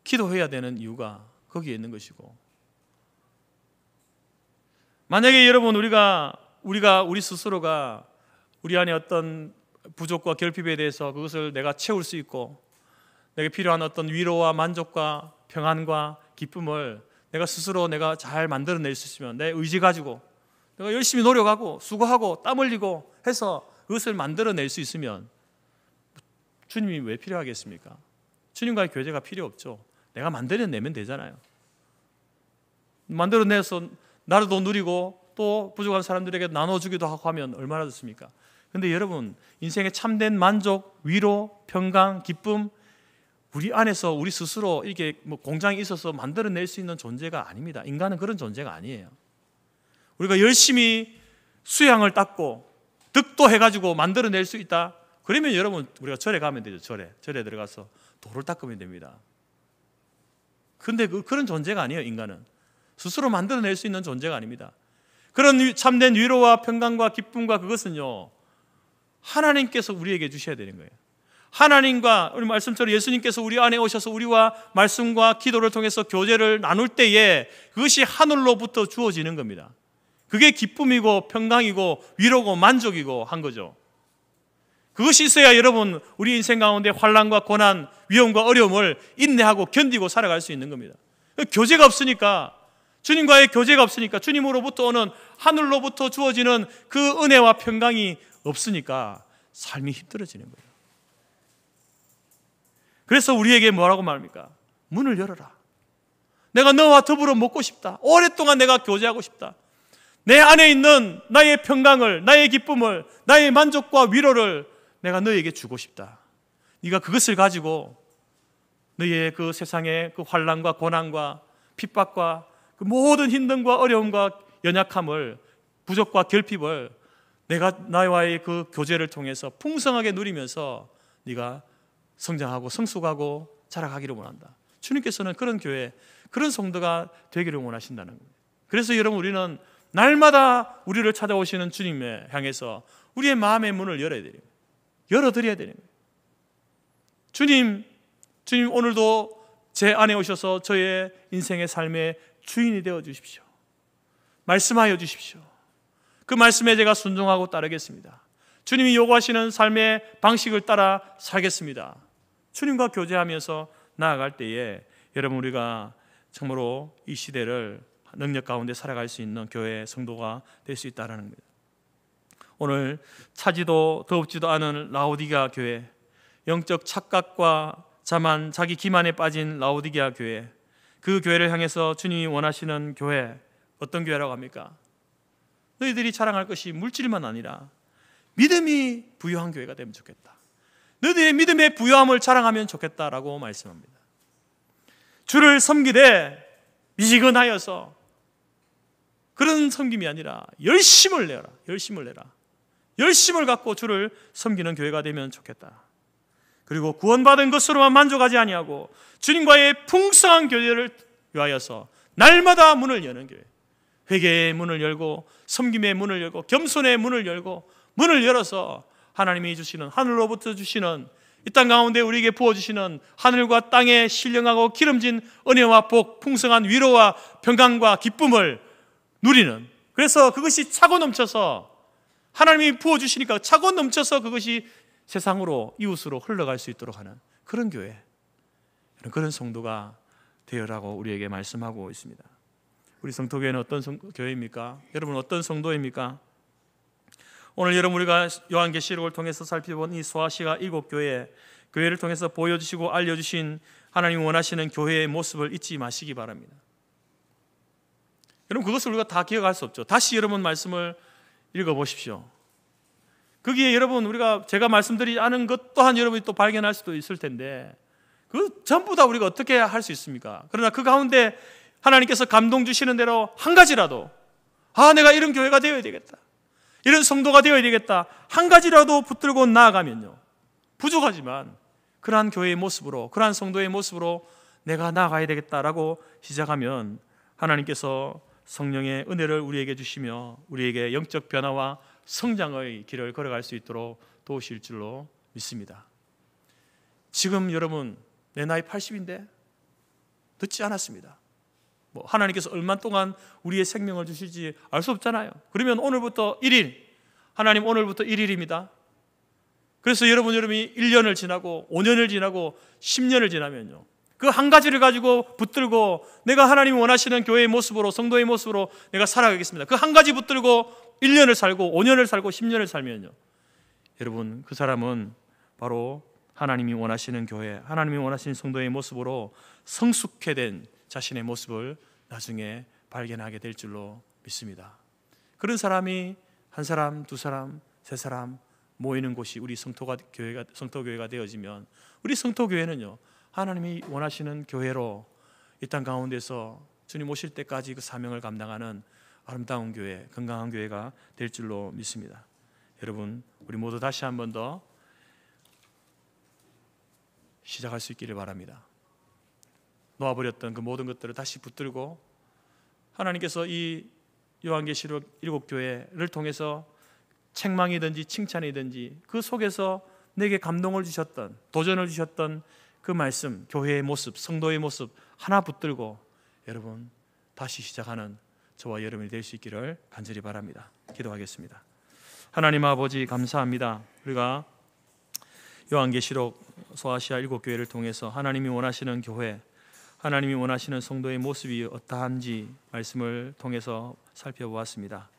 기도해야 되는 이유가 거기에 있는 것이고, 만약에 여러분 우리 스스로가 우리 안에 어떤 부족과 결핍에 대해서 그것을 내가 채울 수 있고, 내게 필요한 어떤 위로와 만족과 평안과 기쁨을 내가 스스로 잘 만들어낼 수 있으면, 내 의지 가지고 내가 열심히 노력하고 수고하고 땀 흘리고 해서 그것을 만들어낼 수 있으면 주님이 왜 필요하겠습니까? 주님과의 교제가 필요 없죠. 내가 만들어내면 되잖아요. 만들어내서 나도 누리고 또 부족한 사람들에게 나눠주기도 하고 하면 얼마나 좋습니까? 그런데 여러분, 인생의 참된 만족, 위로, 평강, 기쁨, 우리 안에서 우리 스스로 이렇게 공장이 있어서 만들어낼 수 있는 존재가 아닙니다. 인간은 그런 존재가 아니에요. 우리가 열심히 수양을 닦고 득도 해가지고 만들어낼 수 있다? 그러면 여러분, 우리가 절에 가면 되죠. 절에 들어가서 돌을 닦으면 됩니다. 근데 그런 존재가 아니에요. 인간은 스스로 만들어낼 수 있는 존재가 아닙니다. 그런 참된 위로와 평강과 기쁨과 그것은요, 하나님께서 우리에게 주셔야 되는 거예요. 하나님과 우리 말씀처럼 예수님께서 우리 안에 오셔서 우리와 말씀과 기도를 통해서 교제를 나눌 때에 그것이 하늘로부터 주어지는 겁니다. 그게 기쁨이고 평강이고 위로고 만족이고 한 거죠. 그것이 있어야 여러분 우리 인생 가운데 환난과 고난, 위험과 어려움을 인내하고 견디고 살아갈 수 있는 겁니다. 교제가 없으니까, 주님과의 교제가 없으니까, 주님으로부터 오는 하늘로부터 주어지는 그 은혜와 평강이 없으니까 삶이 힘들어지는 거예요. 그래서 우리에게 뭐라고 말합니까? 문을 열어라. 내가 너와 더불어 먹고 싶다. 오랫동안 내가 교제하고 싶다. 내 안에 있는 나의 평강을, 나의 기쁨을, 나의 만족과 위로를 내가 너에게 주고 싶다. 네가 그것을 가지고 너의 그 세상의 그 환난과 고난과 핍박과 그 모든 힘듦과 어려움과 연약함을, 부족과 결핍을 내가 나와의 그 교제를 통해서 풍성하게 누리면서 네가 성장하고 성숙하고 자라가기를 원한다. 주님께서는 그런 교회, 그런 성도가 되기를 원하신다는 거예요. 그래서 여러분 우리는 날마다 우리를 찾아오시는 주님에 향해서 우리의 마음의 문을 열어야 돼요. 열어드려야 되는 거예요. 주님 오늘도 제 안에 오셔서 저의 인생의 삶의 주인이 되어 주십시오. 말씀하여 주십시오. 그 말씀에 제가 순종하고 따르겠습니다. 주님이 요구하시는 삶의 방식을 따라 살겠습니다. 주님과 교제하면서 나아갈 때에 여러분 우리가 정말로 이 시대를 능력 가운데 살아갈 수 있는 교회 성도가 될 수 있다는 겁니다. 오늘 차지도 더웁지도 않은 라오디게아 교회, 영적 착각과 자만, 자기 기만에 빠진 라오디게아 교회, 그 교회를 향해서 주님이 원하시는 교회, 어떤 교회라고 합니까? 너희들이 자랑할 것이 물질만 아니라 믿음이 부유한 교회가 되면 좋겠다. 너희들의 믿음의 부유함을 자랑하면 좋겠다라고 말씀합니다. 주를 섬기되 미지근하여서 그런 섬김이 아니라 열심을 내라. 열심을 갖고 주를 섬기는 교회가 되면 좋겠다. 그리고 구원받은 것으로만 만족하지 아니하고 주님과의 풍성한 교제를 위하여서 날마다 문을 여는 교회, 회개의 문을 열고 섬김의 문을 열고 겸손의 문을 열고 문을 열어서 하나님이 주시는, 하늘로부터 주시는, 이 땅 가운데 우리에게 부어주시는 하늘과 땅에 신령하고 기름진 은혜와 복, 풍성한 위로와 평강과 기쁨을 누리는, 그래서 그것이 차고 넘쳐서 하나님이 부어주시니까 차고 넘쳐서 그것이 세상으로, 이웃으로 흘러갈 수 있도록 하는 그런 교회, 그런 성도가 되어라고 우리에게 말씀하고 있습니다. 우리 성도교회는 어떤 교회입니까? 여러분 어떤 성도입니까? 오늘 여러분 우리가 요한계시록을 통해서 살펴본 이 소아시아 7교회, 교회를 통해서 보여주시고 알려주신 하나님이 원하시는 교회의 모습을 잊지 마시기 바랍니다. 여러분 그것을 우리가 다 기억할 수 없죠. 다시 여러분 말씀을 읽어보십시오. 거기에 여러분 우리가 제가 말씀드리지 않은 것 또한 여러분이 또 발견할 수도 있을 텐데 그 전부 다 우리가 어떻게 할 수 있습니까? 그러나 그 가운데 하나님께서 감동 주시는 대로 한 가지라도 내가 이런 교회가 되어야 되겠다, 이런 성도가 되어야 되겠다, 한 가지라도 붙들고 나아가면요, 부족하지만 그러한 교회의 모습으로, 그러한 성도의 모습으로 내가 나아가야 되겠다라고 시작하면 하나님께서 성령의 은혜를 우리에게 주시며 우리에게 영적 변화와 성장의 길을 걸어갈 수 있도록 도우실 줄로 믿습니다. 지금 여러분 내 나이 80인데 늦지 않았습니다. 하나님께서 얼마 동안 우리의 생명을 주실지 알 수 없잖아요. 그러면 오늘부터 1일, 하나님 오늘부터 1일입니다. 그래서 여러분이 1년을 지나고 5년을 지나고 10년을 지나면요, 그 한 가지를 가지고 붙들고 내가 하나님이 원하시는 교회의 모습으로, 성도의 모습으로 내가 살아가겠습니다, 그 한 가지 붙들고 1년을 살고 5년을 살고 10년을 살면요, 여러분 그 사람은 바로 하나님이 원하시는 교회, 하나님이 원하시는 성도의 모습으로 성숙해 된 자신의 모습을 나중에 발견하게 될 줄로 믿습니다. 그런 사람이 한 사람, 두 사람, 세 사람 모이는 곳이 우리 성도교회가 되어지면 우리 성도교회는요, 하나님이 원하시는 교회로 이 땅 가운데서 주님 오실 때까지 그 사명을 감당하는 아름다운 교회, 건강한 교회가 될 줄로 믿습니다. 여러분 우리 모두 다시 한 번 더 시작할 수 있기를 바랍니다. 놓아버렸던 그 모든 것들을 다시 붙들고 하나님께서 이 요한계시록 7교회를 통해서 책망이든지 칭찬이든지 그 속에서 내게 감동을 주셨던, 도전을 주셨던 그 말씀, 교회의 모습, 성도의 모습 하나 붙들고 여러분 다시 시작하는 저와 여러분이 될 수 있기를 간절히 바랍니다. 기도하겠습니다. 하나님 아버지 감사합니다. 우리가 요한계시록 소아시아 7교회를 통해서 하나님이 원하시는 교회, 하나님이 원하시는 성도의 모습이 어떠한지 말씀을 통해서 살펴보았습니다.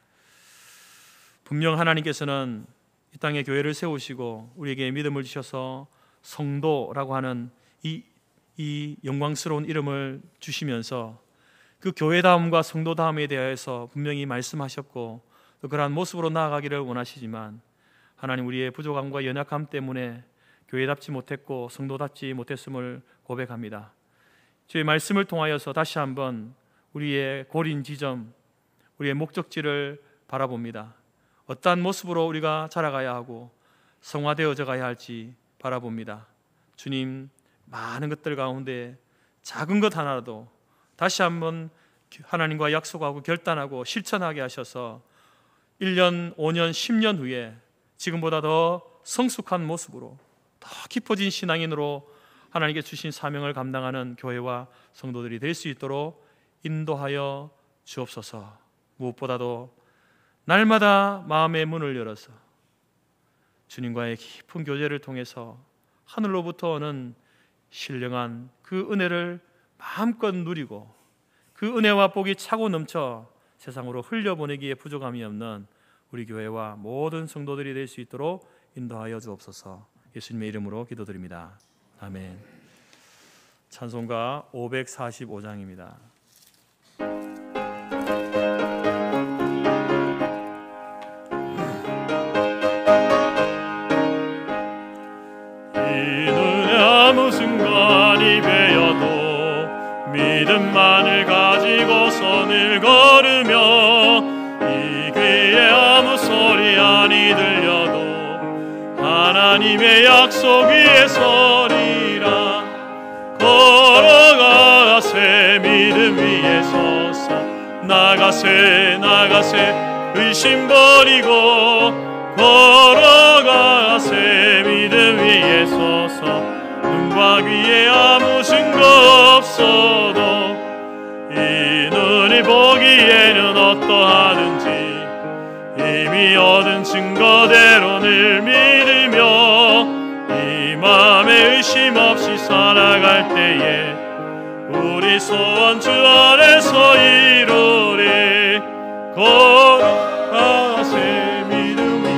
분명 하나님께서는 이 땅에 교회를 세우시고 우리에게 믿음을 주셔서 성도라고 하는 이 영광스러운 이름을 주시면서 그 교회다움과 성도다움에 대해서 분명히 말씀하셨고 또 그러한 모습으로 나아가기를 원하시지만 하나님 우리의 부족함과 연약함 때문에 교회답지 못했고 성도답지 못했음을 고백합니다. 주의 말씀을 통하여서 다시 한번 우리의 고린 지점, 우리의 목적지를 바라봅니다. 어떠한 모습으로 우리가 자라가야 하고 성화되어져 가야 할지 바라봅니다. 주님, 많은 것들 가운데 작은 것 하나라도 다시 한번 하나님과 약속하고 결단하고 실천하게 하셔서 1년, 5년, 10년 후에 지금보다 더 성숙한 모습으로 더 깊어진 신앙인으로 하나님께 주신 사명을 감당하는 교회와 성도들이 될 수 있도록 인도하여 주옵소서. 무엇보다도 날마다 마음의 문을 열어서 주님과의 깊은 교제를 통해서 하늘로부터 오는 신령한 그 은혜를 마음껏 누리고 그 은혜와 복이 차고 넘쳐 세상으로 흘려보내기에 부족함이 없는 우리 교회와 모든 성도들이 될 수 있도록 인도하여 주옵소서. 예수님의 이름으로 기도드립니다. 아멘. 찬송가 545장입니다. 아무 순간이 베어도 믿음만을 가지고 손을 걸으며 이 귀에 아무 소리 아니 들려도 하나님의 약속 위에 서리라. 걸어가세 믿음 위에 서서 나가세 의심 버리고 걸어가세 믿음 위에 서서 눈과 귀에 아무 증거 없어도 이 눈이 보기에는 어떠하든지 이미 얻은 증거대로 늘 믿으며 이 마음에 의심 없이 살아갈 때에 우리 소원 주 안에서 이루리. 걸어가세 믿음 위에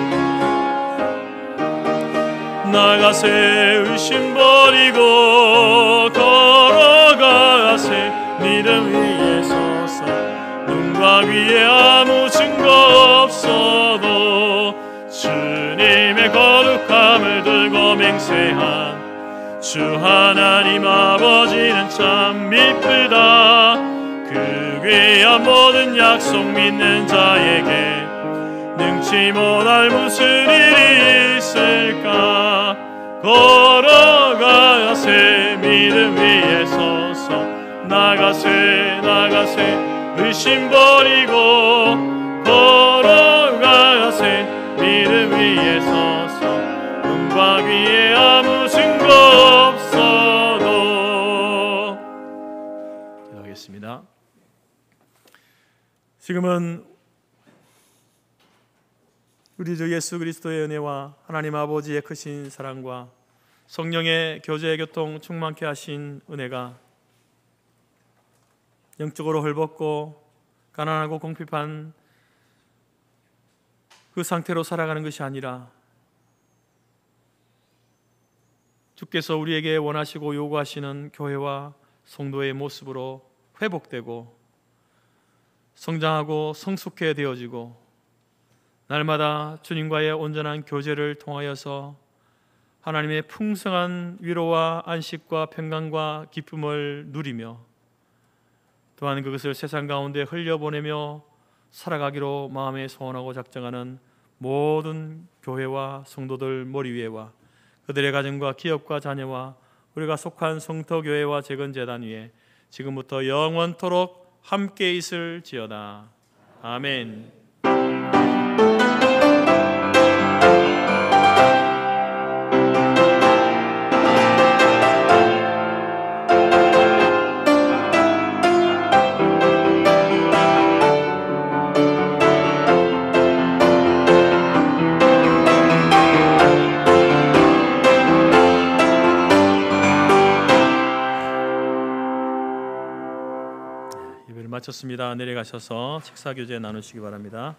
나가세 의심 버리고 걸어가세 믿음 위에 서서 눈과 귀에 아무 증거 없어도 주님의 거룩함을 들고 맹세한 주 하나님 아버지는 참 미쁘다. 그 귀한 모든 약속 믿는 자에게 능치 못할 무슨 일이 있을까. 걸어가세 믿음 위에 서서 나가세 의심 버리고 걸어가세 믿음 위에 서서 눈과 귀에 아무 증거 없어도. 기도하겠습니다. 지금은 우리 주 예수 그리스도의 은혜와 하나님 아버지의 크신 사랑과 성령의 교제 교통 충만케 하신 은혜가 영적으로 헐벗고 가난하고 궁핍한 그 상태로 살아가는 것이 아니라 주께서 우리에게 원하시고 요구하시는 교회와 성도의 모습으로 회복되고 성장하고 성숙해 되어지고 날마다 주님과의 온전한 교제를 통하여서 하나님의 풍성한 위로와 안식과 평강과 기쁨을 누리며 또한 그것을 세상 가운데 흘려보내며 살아가기로 마음에 소원하고 작정하는 모든 교회와 성도들 머리 위에와 그들의 가정과 기업과 자녀와 우리가 속한 성터교회와 재건재단 위에 지금부터 영원토록 함께 있을지어다. 아멘. 마쳤습니다. 내려가셔서 식사 교제 나누시기 바랍니다.